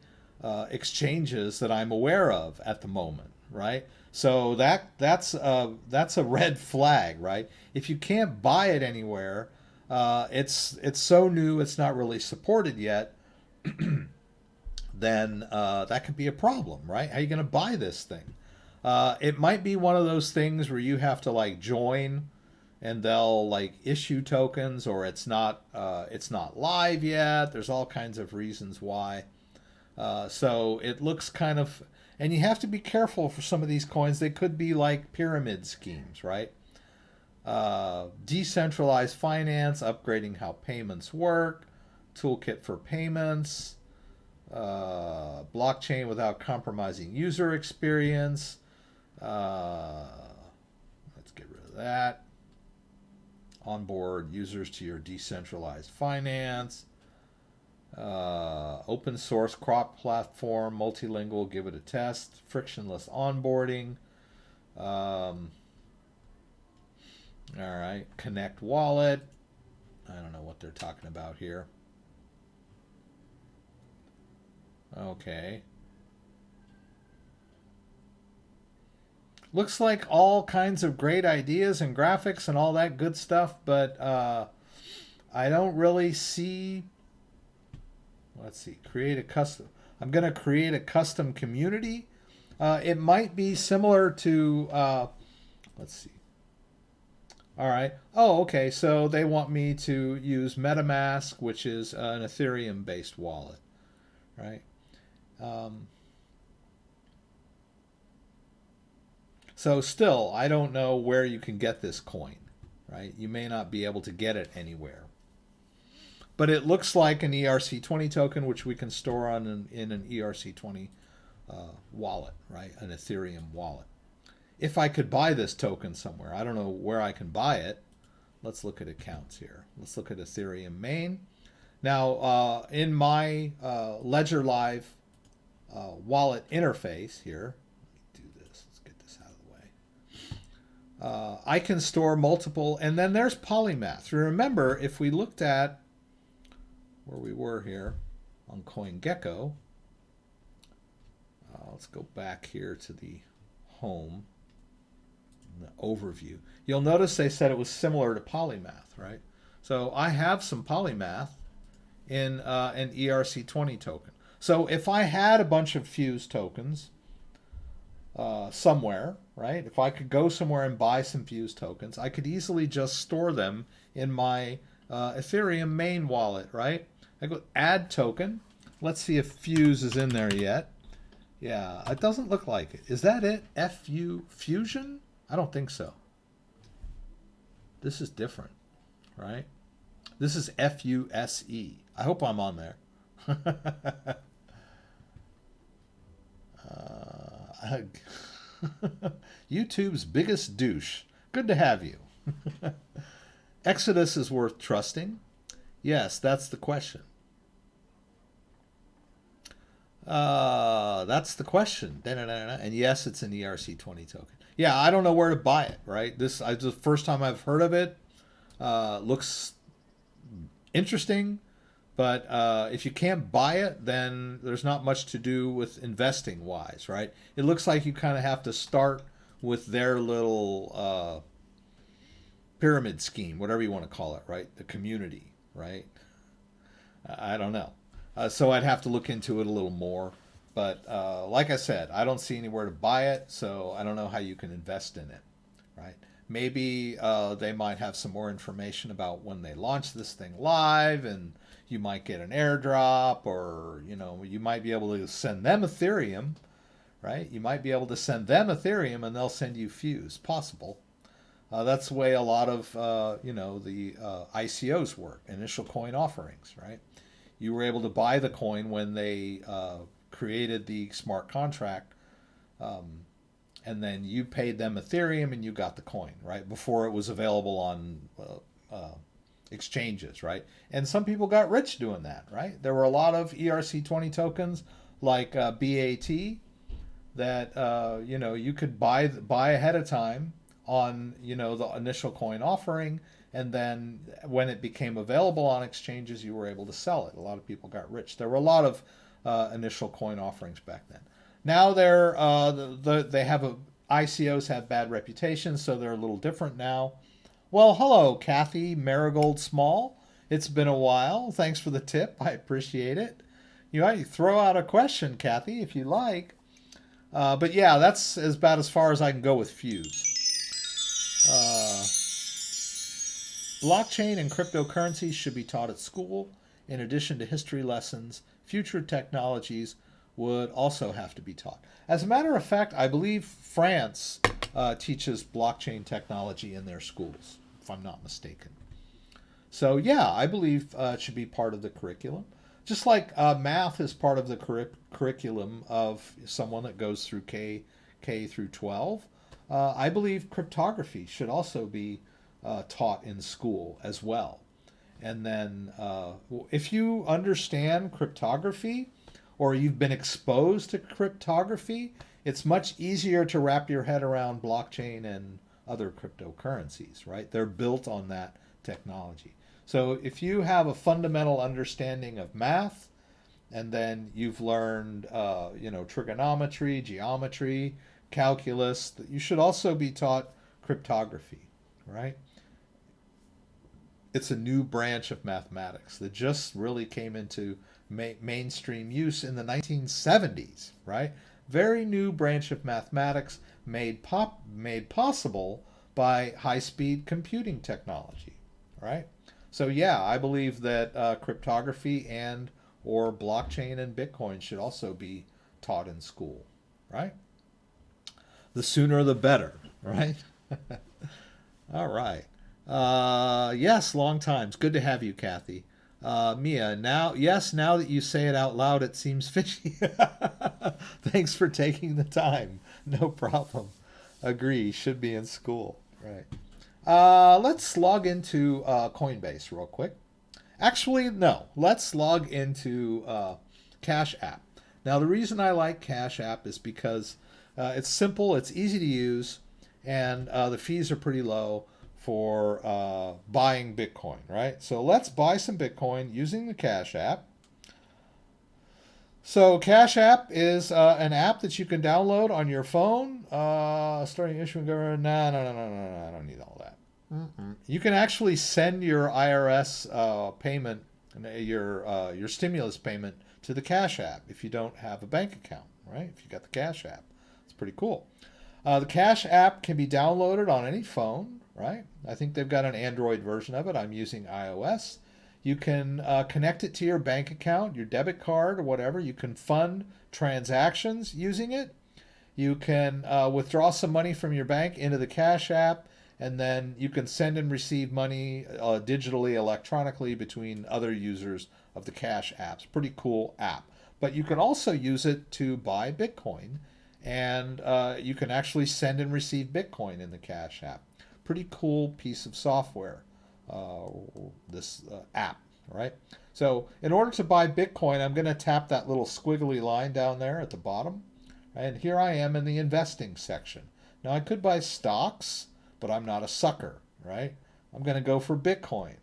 exchanges that I'm aware of at the moment, right? So that's a red flag, right? If you can't buy it anywhere, it's so new, it's not really supported yet, then that could be a problem, right? How are you going to buy this thing? It might be one of those things where you have to like join and they'll like issue tokens, or it's not live yet. There's all kinds of reasons why. So it looks kind of, and you have to be careful for some of these coins. They could be like pyramid schemes, right? Decentralized finance, upgrading how payments work, toolkit for payments, blockchain without compromising user experience. Let's get rid of that. Onboard users to your decentralized finance. Open source crop platform, multilingual, give it a test. Frictionless onboarding. All right, connect wallet. I don't know what they're talking about here. Okay. Looks like all kinds of great ideas and graphics and all that good stuff, but I don't really see. Let's see. Create a custom. I'm going to create a custom community. It might be similar to. Let's see. All right. Oh, okay. So they want me to use MetaMask, which is an Ethereum-based wallet, right? So still, I don't know where you can get this coin, right? You may not be able to get it anywhere. But it looks like an ERC20 token, which we can store on in an ERC20 wallet, right? An Ethereum wallet. If I could buy this token somewhere, I don't know where I can buy it. Let's look at accounts here. Let's look at Ethereum main. Now, in my Ledger Live wallet interface here, let me do this. Let's get this out of the way. I can store multiple, and then there's Polymath. Remember, if we looked at where we were here on CoinGecko, let's go back here to the home, the overview. You'll notice they said it was similar to Polymath, right? So I have some Polymath in an ERC20 token. So if I had a bunch of Fuse tokens somewhere, right? If I could go somewhere and buy some Fuse tokens, I could easily just store them in my Ethereum main wallet, right? I go add token. Let's see if Fuse is in there yet. Yeah, it doesn't look like it. Is that it? FU Fusion? I don't think so. This is different, right? This is FUSE. I hope I'm on there. YouTube's biggest douche. Good to have you. Exodus is worth trusting. Yes, that's the question. That's the question. And yes, it's an ERC20 token. Yeah, I don't know where to buy it, right? This is the first time I've heard of it. Looks interesting, but if you can't buy it, then there's not much to do with investing wise, right? It looks like you kind of have to start with their little pyramid scheme, whatever you want to call it, right? The community, right? I don't know. So I'd have to look into it a little more. But like I said, I don't see anywhere to buy it, so I don't know how you can invest in it, right? Maybe they might have some more information about when they launch this thing live, and you might get an airdrop, or you might be able to send them Ethereum, right? You might be able to send them Ethereum, and they'll send you Fuse. Possible. That's the way a lot of the ICOs work, initial coin offerings, right? You were able to buy the coin when they created the smart contract, and then you paid them Ethereum and you got the coin, right? Before it was available on exchanges, right? And some people got rich doing that, right? There were a lot of ERC20 tokens like BAT that you could buy ahead of time on the initial coin offering, and then when it became available on exchanges, you were able to sell it. A lot of people got rich. There were a lot of initial coin offerings back then. Now ICOs have bad reputations, so they're a little different now. Well, hello, Kathy Marigold Small. It's been a while. Thanks for the tip. I appreciate it. You might throw out a question, Kathy, if you like. But yeah, that's about as far as I can go with Fuse. Blockchain and cryptocurrencies should be taught at school. In addition to history lessons, future technologies would also have to be taught. As a matter of fact, I believe France teaches blockchain technology in their schools, if I'm not mistaken. So yeah, I believe it should be part of the curriculum. Just like math is part of the curriculum of someone that goes through K through 12, I believe cryptography should also be taught in school as well. And then if you understand cryptography or you've been exposed to cryptography, it's much easier to wrap your head around blockchain and other cryptocurrencies, right? They're built on that technology. So if you have a fundamental understanding of math, and then you've learned, trigonometry, geometry, calculus, you should also be taught cryptography, right? It's a new branch of mathematics that just really came into mainstream use in the 1970s, right? Very new branch of mathematics made possible by high-speed computing technology, right? So yeah, I believe that cryptography and or blockchain and Bitcoin should also be taught in school, right? The sooner the better, right? All right. Yes, long times. Good to have you, Kathy. Mia, now that you say it out loud, it seems fishy. Thanks for taking the time. No problem. Agree. Should be in school. Right. Let's log into Coinbase real quick. Actually, no. Let's log into Cash App. Now, the reason I like Cash App is because it's simple, it's easy to use, and the fees are pretty low for buying Bitcoin, right? So let's buy some Bitcoin using the Cash App. So Cash App is an app that you can download on your phone. Starting issuing government. No. I don't need all that. You can actually send your IRS payment, your stimulus payment, to the Cash App if you don't have a bank account, right? If you got the Cash App, it's pretty cool. The Cash App can be downloaded on any phone, right? I think they've got an Android version of it. I'm using iOS. You can connect it to your bank account, your debit card, or whatever. You can fund transactions using it. You can withdraw some money from your bank into the Cash App, and then you can send and receive money digitally, electronically between other users of the Cash Apps. Pretty cool app. But you can also use it to buy Bitcoin, and you can actually send and receive Bitcoin in the Cash App. Pretty cool piece of software, this app, right? So in order to buy Bitcoin, I'm going to tap that little squiggly line down there at the bottom. And here I am in the investing section. Now I could buy stocks, but I'm not a sucker, right? I'm going to go for Bitcoin,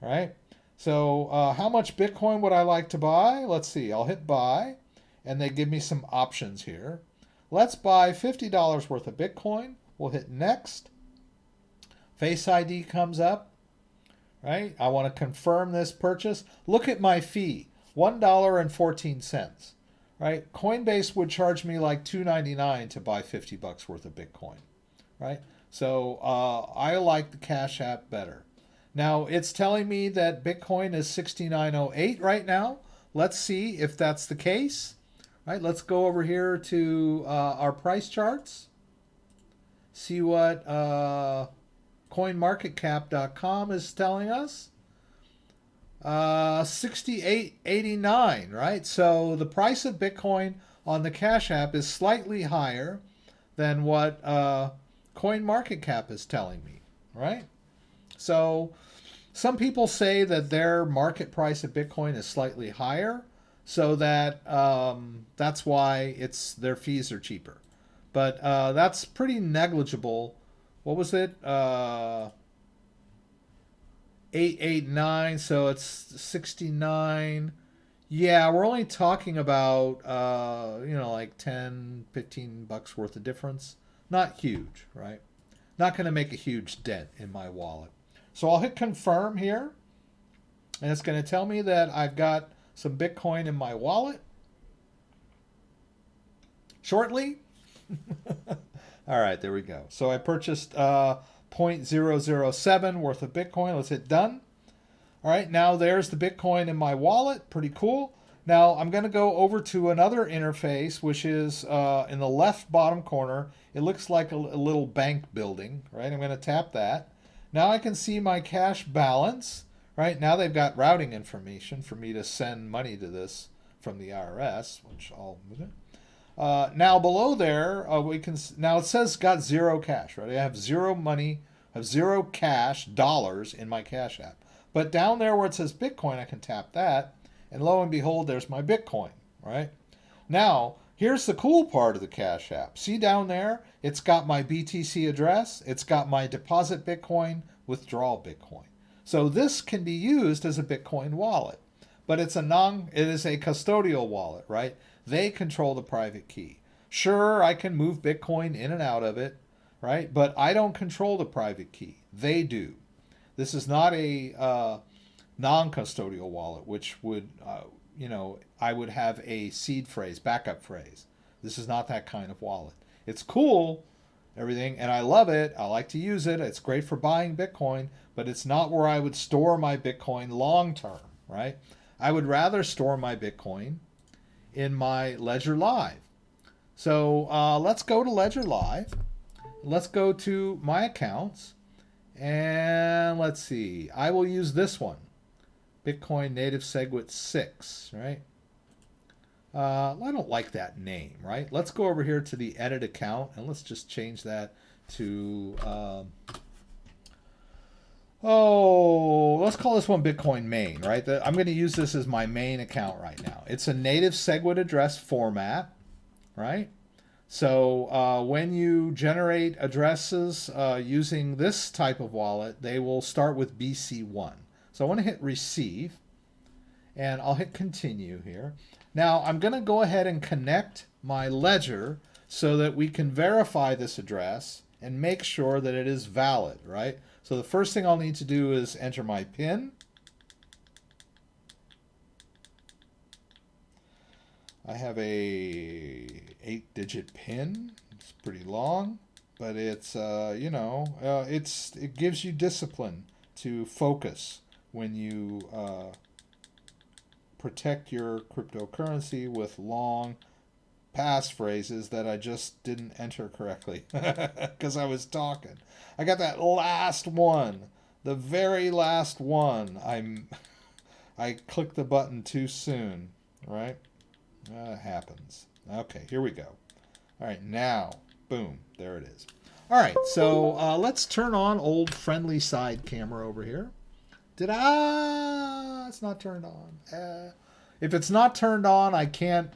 right? So how much Bitcoin would I like to buy? Let's see. I'll hit buy, and they give me some options here. Let's buy $50 worth of Bitcoin. We'll hit next. Face ID comes up, right? I want to confirm this purchase. Look at my fee, $1.14, right? Coinbase would charge me like $2.99 to buy $50 worth of Bitcoin, right? So I like the Cash App better. Now it's telling me that Bitcoin is 69.08 right now. Let's see if that's the case. Right, let's go over here to our price charts. See what CoinMarketCap.com is telling us. 68.89, right? So the price of Bitcoin on the Cash App is slightly higher than what CoinMarketCap is telling me, right? So some people say that their market price of Bitcoin is slightly higher, so that that's why their fees are cheaper. But that's pretty negligible. What was it? 889, so it's 69. Yeah, we're only talking about like 10, $15 worth of difference. Not huge, right? Not going to make a huge dent in my wallet. So I'll hit confirm here, and it's going to tell me that I've got some Bitcoin in my wallet shortly. All right, there we go. So I purchased 0.007 worth of Bitcoin. Let's hit done. All right, now there's the Bitcoin in my wallet. Pretty cool. Now I'm going to go over to another interface, which is in the left bottom corner. It looks like a little bank building, right? I'm going to tap that. Now I can see my cash balance, right? Now they've got routing information for me to send money to this from the IRS, which I'll move it. Now below there, we can, now it says got zero cash, right? I have zero money, I have zero cash, dollars in my Cash App. But down there where it says Bitcoin, I can tap that, and lo and behold, there's my Bitcoin, right? Now, here's the cool part of the Cash App. See down there, it's got my BTC address, it's got my deposit Bitcoin, withdrawal Bitcoin. So this can be used as a Bitcoin wallet, but it is a custodial wallet, right? They control the private key. Sure, I can move Bitcoin in and out of it, right? But I don't control the private key. They do. This is not a non-custodial wallet, which would, I would have a seed phrase, backup phrase. This is not that kind of wallet. It's cool, everything, and I love it. I like to use it. It's great for buying Bitcoin, but it's not where I would store my Bitcoin long term, right? I would rather store my Bitcoin in my Ledger Live. So let's go to Ledger Live. Let's go to my accounts. And let's see. I will use this one. Bitcoin Native Segwit 6, right? I don't like that name, right? Let's go over here to the edit account and let's just change that to, let's call this one Bitcoin main, right? I'm going to use this as my main account right now. It's a native Segwit address format, right? So when you generate addresses using this type of wallet, they will start with BC1. So I want to hit receive, and I'll hit continue here. Now I'm going to go ahead and connect my ledger so that we can verify this address and make sure that it is valid, right? So the first thing I'll need to do is enter my PIN. I have a 8-digit PIN. It's pretty long, but it's it gives you discipline to focus when you protect your cryptocurrency with long passphrases that I just didn't enter correctly because I was talking. I got that last one, the very last one. I clicked the button too soon, right? That happens. Okay, here we go. All right, now, boom, there it is. All right, so let's turn on old friendly side camera over here. It's not turned on. If it's not turned on, I can't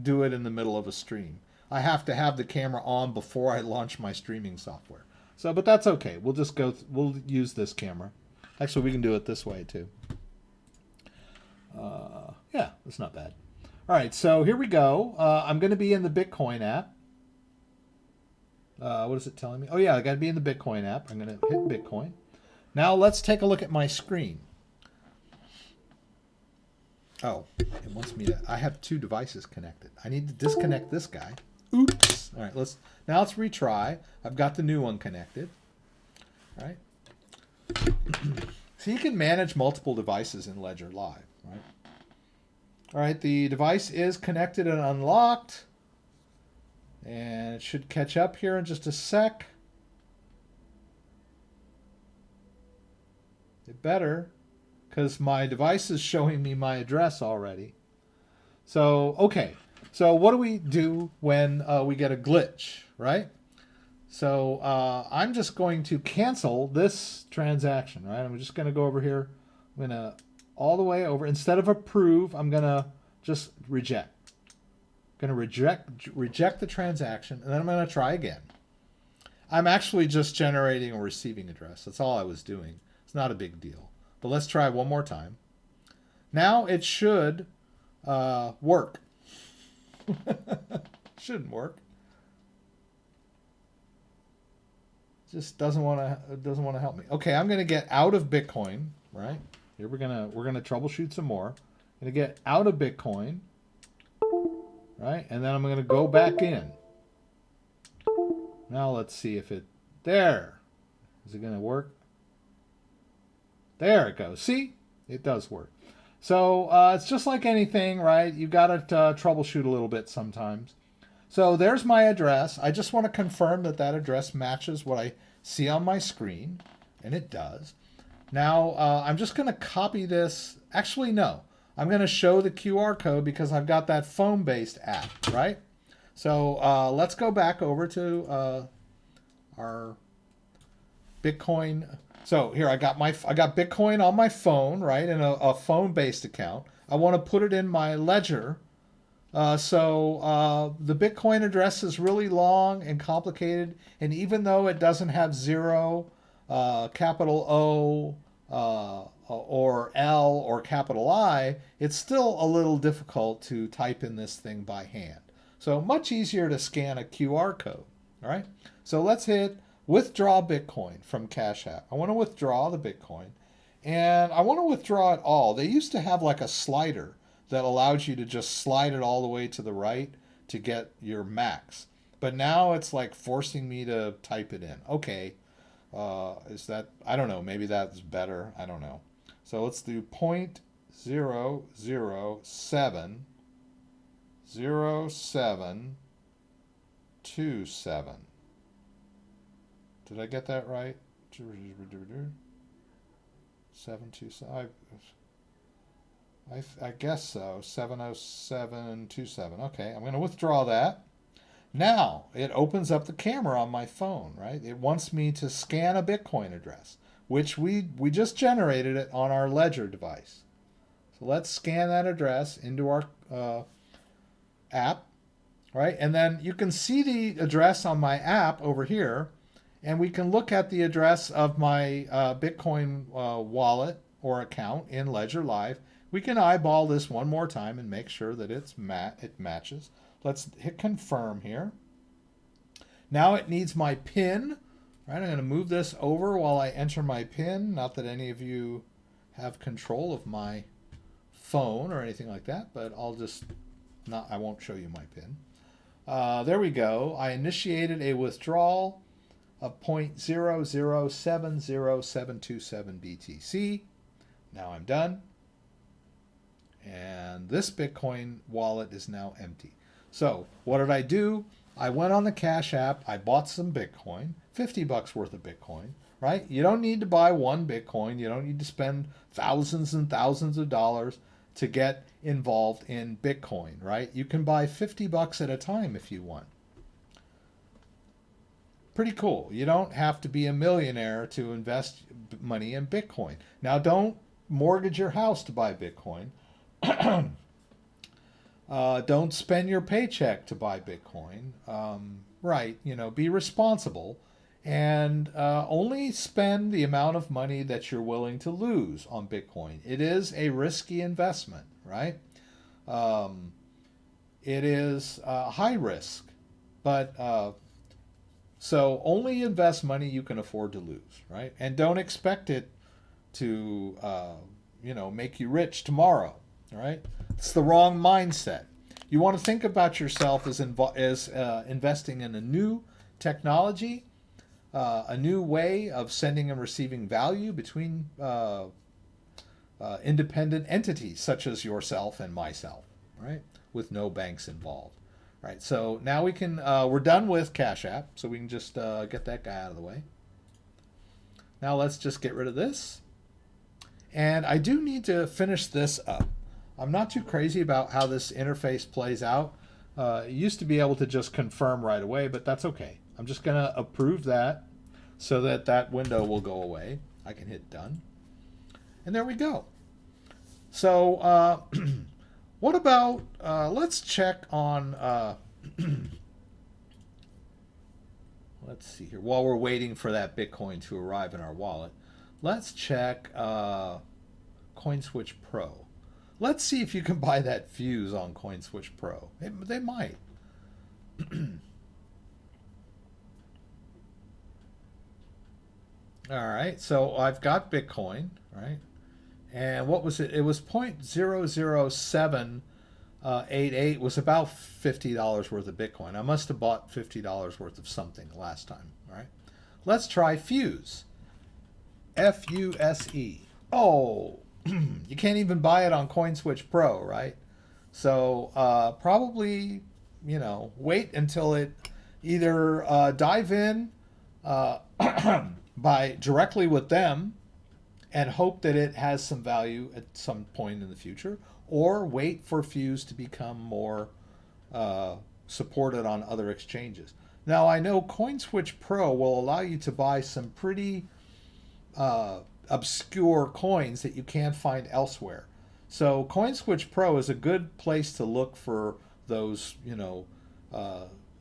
do it in the middle of a stream. I have to have the camera on before I launch my streaming software. So, but that's okay. We'll just we'll use this camera. Actually, we can do it this way too. Yeah, that's not bad. All right, so here we go. I'm going to be in the Bitcoin app. What is it telling me? Oh, yeah, I got to be in the Bitcoin app. I'm going to hit Bitcoin. Now let's take a look at my screen. Oh, it wants me to... I have two devices connected. I need to disconnect this guy. Oops. All right, now let's retry. I've got the new one connected. All right. So you can manage multiple devices in Ledger Live, right? All right, the device is connected and unlocked. And it should catch up here in just a sec. It better, because my device is showing me my address already. So, okay. So what do we do when we get a glitch, right? So I'm just going to cancel this transaction, right? I'm just going to go over here. I'm going to all the way over. Instead of approve, I'm going to just reject. I'm going to reject the transaction, and then I'm going to try again. I'm actually just generating a receiving address. That's all I was doing. It's not a big deal. But let's try one more time. Now it should work. Shouldn't work. Just doesn't want to help me. Okay, I'm going to get out of Bitcoin, right? Here we're going to troubleshoot some more. I'm going to get out of Bitcoin, right? And then I'm going to go back in. Now let's see if it there. Is it going to work? There it goes. See? It does work. So it's just like anything, right? You got to troubleshoot a little bit sometimes. So there's my address. I just want to confirm that that address matches what I see on my screen, and it does. Now I'm just going to copy this. Actually, no. I'm going to show the QR code because I've got that phone-based app, right? So let's go back over to our Bitcoin. So here I got Bitcoin on my phone, right, in a phone-based account. I want to put it in my ledger. So the Bitcoin address is really long and complicated, and even though it doesn't have 0, capital O, or L or capital I, it's still a little difficult to type in this thing by hand. So much easier to scan a QR code. All right. So let's hit withdraw Bitcoin from Cash App. I want to withdraw the Bitcoin, and I want to withdraw it all. They used to have like a slider that allows you to just slide it all the way to the right to get your max. But now it's like forcing me to type it in. Okay. Is that, I don't know, maybe that's better. I don't know. So let's do 0.0070727. Did I get that right? 727. I guess so. 70727. Okay, I'm going to withdraw that. Now it opens up the camera on my phone, right? It wants me to scan a Bitcoin address, which we just generated it on our Ledger device. So let's scan that address into our app, right? And then you can see the address on my app over here, and we can look at the address of my Bitcoin wallet or account in Ledger Live. We can eyeball this one more time and make sure that it matches. Let's hit confirm here. Now it needs my PIN, right? I'm going to move this over while I enter my PIN. Not that any of you have control of my phone or anything like that, but I won't show you my PIN. There we go. I initiated a withdrawal of 0.0070727 BTC. Now I'm done. And this Bitcoin wallet is now empty. So what did I do? I went on the Cash App. I bought some Bitcoin, $50 worth of Bitcoin, right? You don't need to buy one Bitcoin. You don't need to spend thousands and thousands of dollars to get involved in Bitcoin, right? You can buy $50 at a time if you want. Pretty cool. You don't have to be a millionaire to invest money in Bitcoin. Now, don't mortgage your house to buy Bitcoin. Don't spend your paycheck to buy Bitcoin. Right, be responsible and only spend the amount of money that you're willing to lose on Bitcoin. It is a risky investment, right? It is high risk, but so only invest money you can afford to lose, right? And don't expect it to, make you rich tomorrow. All right, it's the wrong mindset. You want to think about yourself as investing in a new technology, a new way of sending and receiving value between independent entities such as yourself and myself, right? With no banks involved. Right. So now we can. We're done with Cash App, so we can just get that guy out of the way. Now let's just get rid of this. And I do need to finish this up. I'm not too crazy about how this interface plays out. It used to be able to just confirm right away, but that's okay. I'm just going to approve that so that that window will go away. I can hit done. And there we go. So what about, let's check on, let's see here. While we're waiting for that Bitcoin to arrive in our wallet, let's check CoinSwitch Pro. Let's see if you can buy that fuse on CoinSwitch Pro. They might. All right, so I've got Bitcoin, right? And what was it? It was 0.00788 was about $50 worth of Bitcoin. I must have bought $50 worth of something last time, all right? Let's try fuse. FUSE. Oh, you can't even buy it on CoinSwitch Pro, right? So probably, wait until it either dive in by directly with them and hope that it has some value at some point in the future, or wait for Fuse to become more supported on other exchanges. Now, I know CoinSwitch Pro will allow you to buy some pretty obscure coins that you can't find elsewhere. So CoinSwitch Pro is a good place to look for those,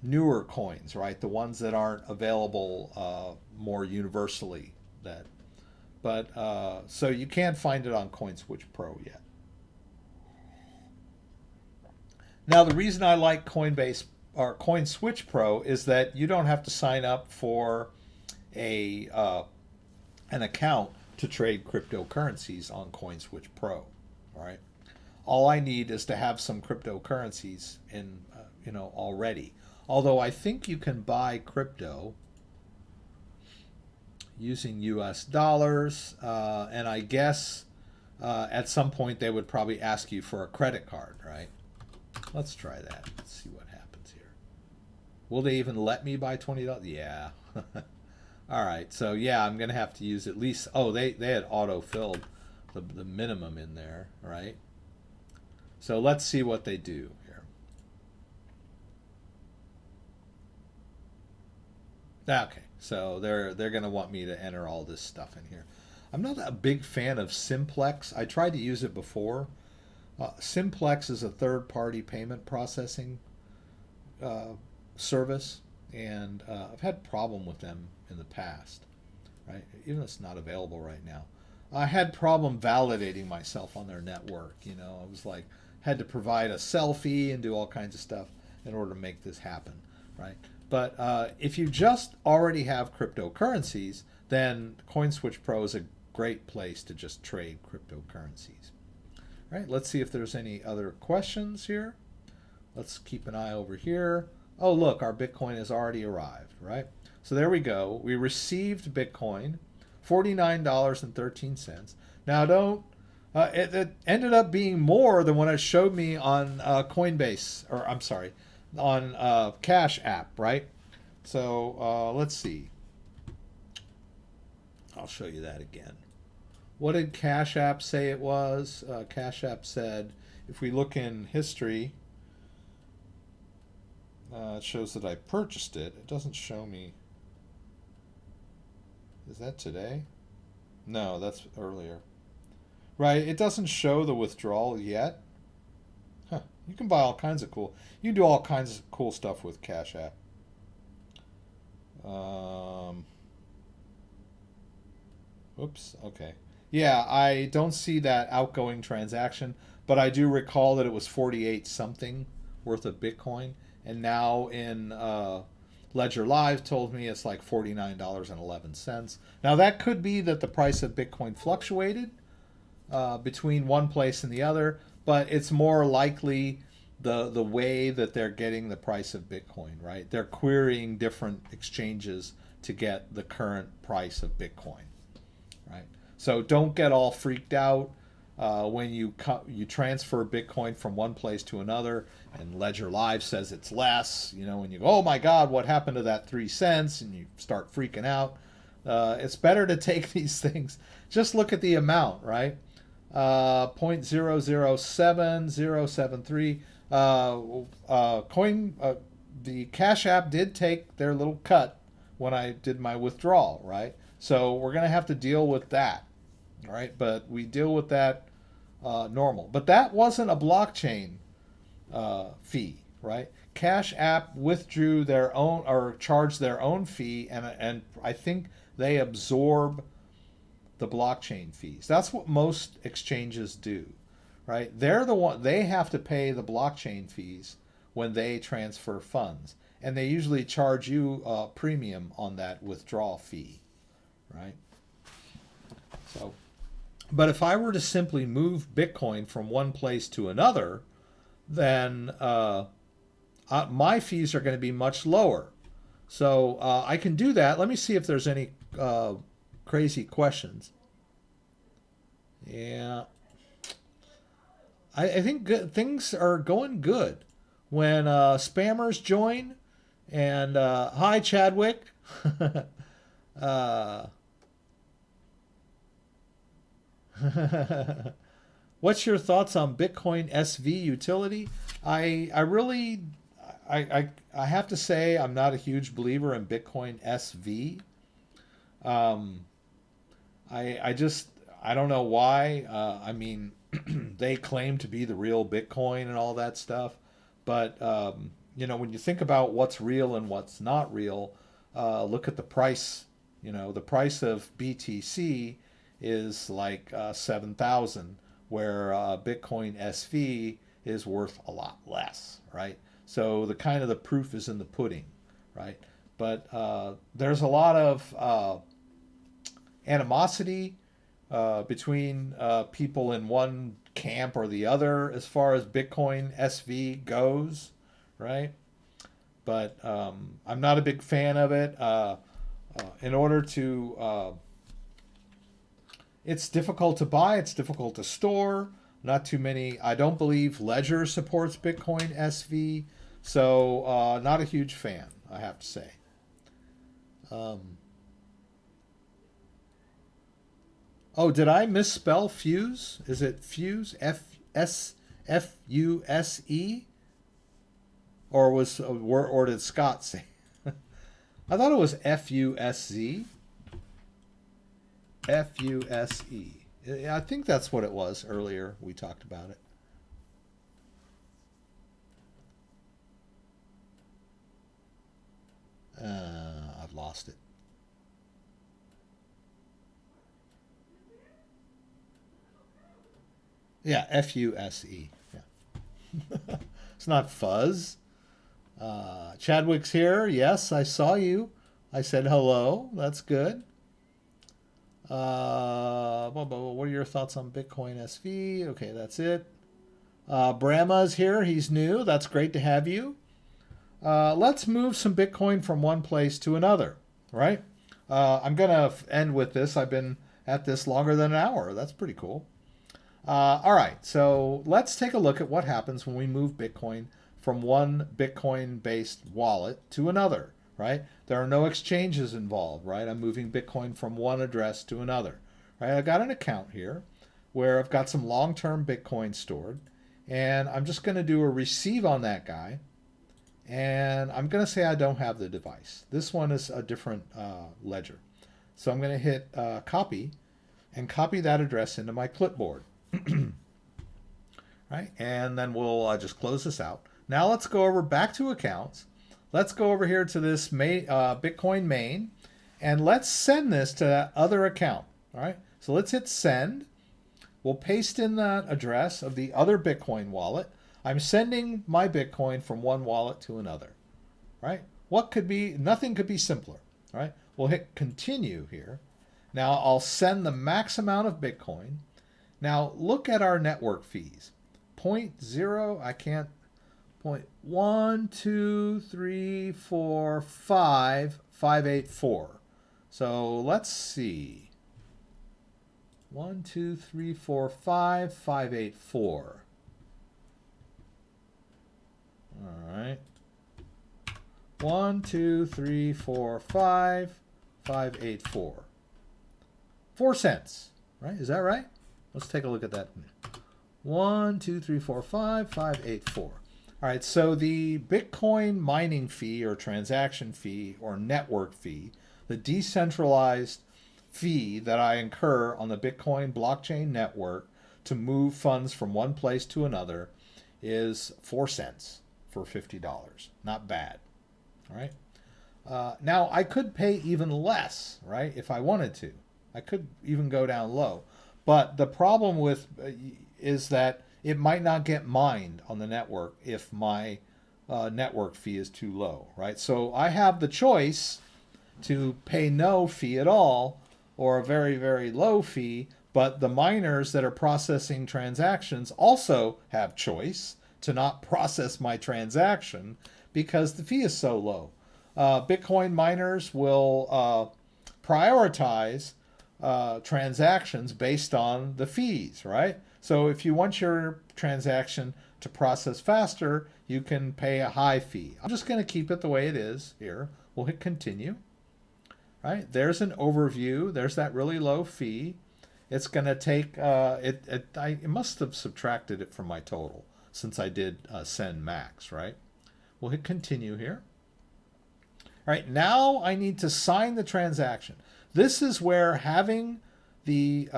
newer coins, right? The ones that aren't available more universally. So you can't find it on CoinSwitch Pro yet. Now, the reason I like Coinbase or CoinSwitch Pro is that you don't have to sign up for a an account to trade cryptocurrencies on CoinSwitch Pro. All right. All I need is to have some cryptocurrencies in, already. Although I think you can buy crypto using US dollars, and I guess at some point they would probably ask you for a credit card, right? Let's try that. Let's see what happens here. Will they even let me buy $20? Yeah. All right. So yeah, I'm gonna have to use at least. Oh, they had auto-filled the minimum in there, right? So let's see what they do here. Okay. So they're gonna want me to enter all this stuff in here. I'm not a big fan of Simplex. I tried to use it before. Simplex is a third-party payment processing service, and I've had a problem with them in the past, right? Even though it's not available right now. I had problem validating myself on their network. I was like, had to provide a selfie and do all kinds of stuff in order to make this happen, right? But if you just already have cryptocurrencies, then CoinSwitch Pro is a great place to just trade cryptocurrencies. All right, let's see if there's any other questions here. Let's keep an eye over here. Oh, look, our Bitcoin has already arrived, right? So there we go. We received Bitcoin, $49.13. Now, it ended up being more than what it showed me on Coinbase, or I'm sorry, on Cash App, right? So let's see. I'll show you that again. What did Cash App say it was? Cash App said, if we look in history, it shows that I purchased it. It doesn't show me. Is that today? No, that's earlier. Right, it doesn't show the withdrawal yet. Huh. You can buy all kinds of cool. You can do all kinds of cool stuff with Cash App. Oops, okay. Yeah, I don't see that outgoing transaction, but I do recall that it was 48 something worth of Bitcoin, and now in Ledger Live told me it's like $49.11. Now that could be that the price of Bitcoin fluctuated between one place and the other, but it's more likely the way that they're getting the price of Bitcoin, right? They're querying different exchanges to get the current price of Bitcoin, right? So don't get all freaked out when you transfer Bitcoin from one place to another, and Ledger Live says it's less. When you go, oh my God, what happened to that 3 cents? And you start freaking out. It's better to take these things. Just look at the amount, right? 0.007073. The Cash App did take their little cut when I did my withdrawal, right? So we're going to have to deal with that, all right? But we deal with that normal. But that wasn't a blockchain fee, right? Cash App withdrew their own or charged their own fee, and I think they absorb the blockchain fees. That's what most exchanges do, right? They're the one, they have to pay the blockchain fees when they transfer funds, and they usually charge you a premium on that withdrawal fee, right? So, but if I were to simply move Bitcoin from one place to another, then my fees are going to be much lower. So I can do that. Let me see if there's any crazy questions. Yeah, I think things are going good. When spammers join, and hi Chadwick. uh, What's your thoughts on Bitcoin SV utility? I really I have to say I'm not a huge believer in Bitcoin SV. Um, I just I don't know why. I mean, they claim to be the real Bitcoin and all that stuff, but you know, when you think about what's real and what's not real, look at the price. You know, the price of BTC is like 7,000, where Bitcoin SV is worth a lot less, right? So the kind of the proof is in the pudding, right? But there's a lot of animosity between people in one camp or the other as far as Bitcoin SV goes, right? But I'm not a big fan of it. In order to, it's difficult to buy, it's difficult to store. Not too many. I don't believe Ledger supports Bitcoin SV, so not a huge fan, I have to say. Um, Oh, did I misspell fuse? Is it fuse? Fuse? Or did Scott say? I thought it was FUSZ. FUSE. I think that's what it was earlier. We talked about it. I've lost it. Yeah, FUSE. Yeah. It's not fuzz. Chadwick's here. Yes, I saw you. I said hello. That's good. What are your thoughts on Bitcoin SV? Okay, that's it. Brahma's here. He's new. That's great to have you. Let's move some Bitcoin from one place to another, right? I'm going to end with this. I've been at this longer than an hour. That's pretty cool. All right, so let's take a look at what happens when we move Bitcoin from one Bitcoin-based wallet to another, right? There are no exchanges involved, right? I'm moving Bitcoin from one address to another, right? I've got an account here where I've got some long-term Bitcoin stored, and I'm just going to do a receive on that guy, and I'm going to say I don't have the device. This one is a different ledger. So I'm going to hit copy and copy that address into my clipboard. Right, and then we'll just close this out. Now let's go over back to accounts. Let's go over here to this Bitcoin main, and let's send this to that other account. All right, so let's hit send. We'll paste in that address of the other Bitcoin wallet. I'm sending my Bitcoin from one wallet to another. Right? Nothing could be simpler. Right? We'll hit continue here. Now I'll send the max amount of Bitcoin. Now look at our network fees. 0.0, I can't, 0.1, 2, 3, 4, 5, 584. So let's see. 1, 2, 3, 4, 5, 584. All right. 1, 2, 3, 4, 5, 584. 4 cents, right? Is that right? Let's take a look at that. 1, 2, 3, 4, 5, 584. All right, so the Bitcoin mining fee or transaction fee or network fee, the decentralized fee that I incur on the Bitcoin blockchain network to move funds from one place to another is 4 cents for $50. Not bad. All right. Now, I could pay even less, right, if I wanted to. I could even go down low. But the problem with is that it might not get mined on the network if my network fee is too low, right? So I have the choice to pay no fee at all or a very, very low fee, but the miners that are processing transactions also have choice to not process my transaction because the fee is so low. Bitcoin miners will prioritize transactions based on the fees, right? So if you want your transaction to process faster, you can pay a high fee. I'm just going to keep it the way it is here. We'll hit continue. Right? There's an overview. There's that really low fee. It's going to take, I must have subtracted it from my total since I did send max, right? We'll hit continue here. All right, now I need to sign the transaction. This is where having the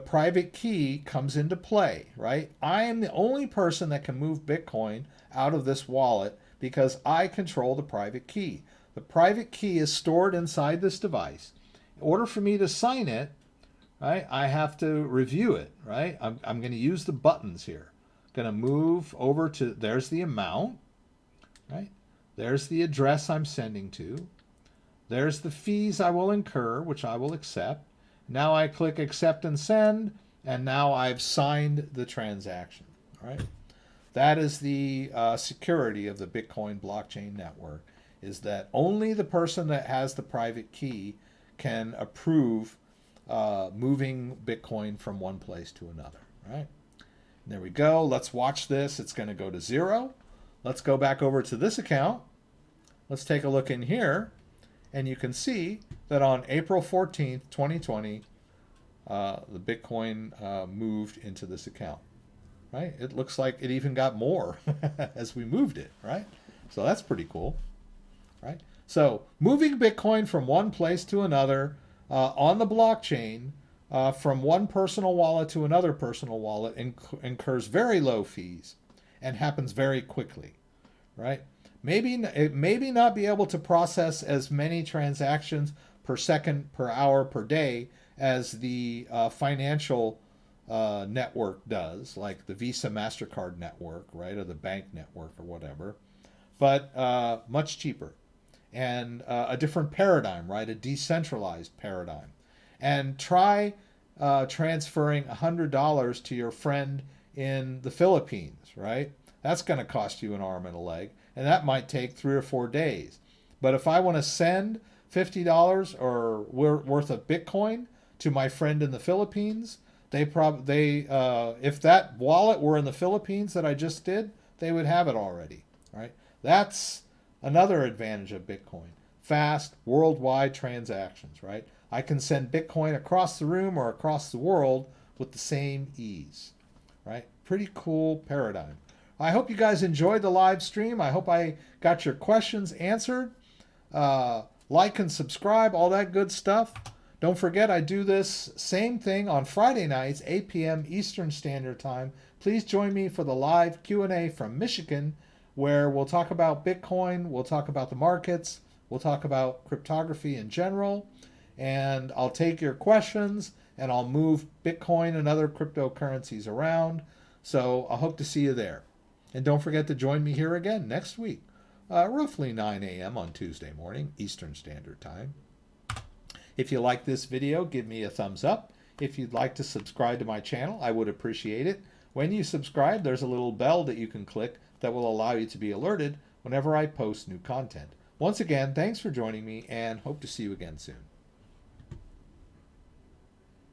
private key comes into play, right? I am the only person that can move Bitcoin out of this wallet because I control the private key. The private key is stored inside this device. In order for me to sign it, right, I have to review it, right? I'm going to use the buttons here. I'm going to move over to, there's the amount, right? There's the address I'm sending to. There's the fees I will incur, which I will accept. Now I click accept and send, and now I've signed the transaction, all right? That is the security of the Bitcoin blockchain network, is that only the person that has the private key can approve moving Bitcoin from one place to another, right? And there we go. Let's watch this. It's going to go to 0. Let's go back over to this account. Let's take a look in here, and you can see that on April 14th, 2020, the Bitcoin moved into this account, right? It looks like it even got more as we moved it, right? So that's pretty cool. Right? So moving Bitcoin from one place to another on the blockchain from one personal wallet to another personal wallet incurs very low fees and happens very quickly, right? It maybe not be able to process as many transactions per second, per hour, per day as the financial network does, like the Visa MasterCard network, right, or the bank network or whatever, but much cheaper. And a different paradigm, right? A decentralized paradigm. And try transferring $100 to your friend in the Philippines, right? That's going to cost you an arm and a leg, and that might take 3 or 4 days. But if I want to send $50 or worth of Bitcoin to my friend in the Philippines, if that wallet were in the Philippines that I just did, they would have it already, right? That's another advantage of Bitcoin. Fast, worldwide transactions, right? I can send Bitcoin across the room or across the world with the same ease, right? Pretty cool paradigm. I hope you guys enjoyed the live stream. I hope I got your questions answered. Like and subscribe, all that good stuff. Don't forget, I do this same thing on Friday nights, 8 p.m. Eastern Standard Time. Please join me for the live Q&A from Michigan, where we'll talk about Bitcoin, we'll talk about the markets, we'll talk about cryptography in general, and I'll take your questions, and I'll move Bitcoin and other cryptocurrencies around. So I hope to see you there. And don't forget to join me here again next week, roughly 9 a.m. on Tuesday morning, Eastern Standard Time. If you like this video, give me a thumbs up. If you'd like to subscribe to my channel, I would appreciate it. When you subscribe, there's a little bell that you can click that will allow you to be alerted whenever I post new content. Once again, thanks for joining me, and hope to see you again soon.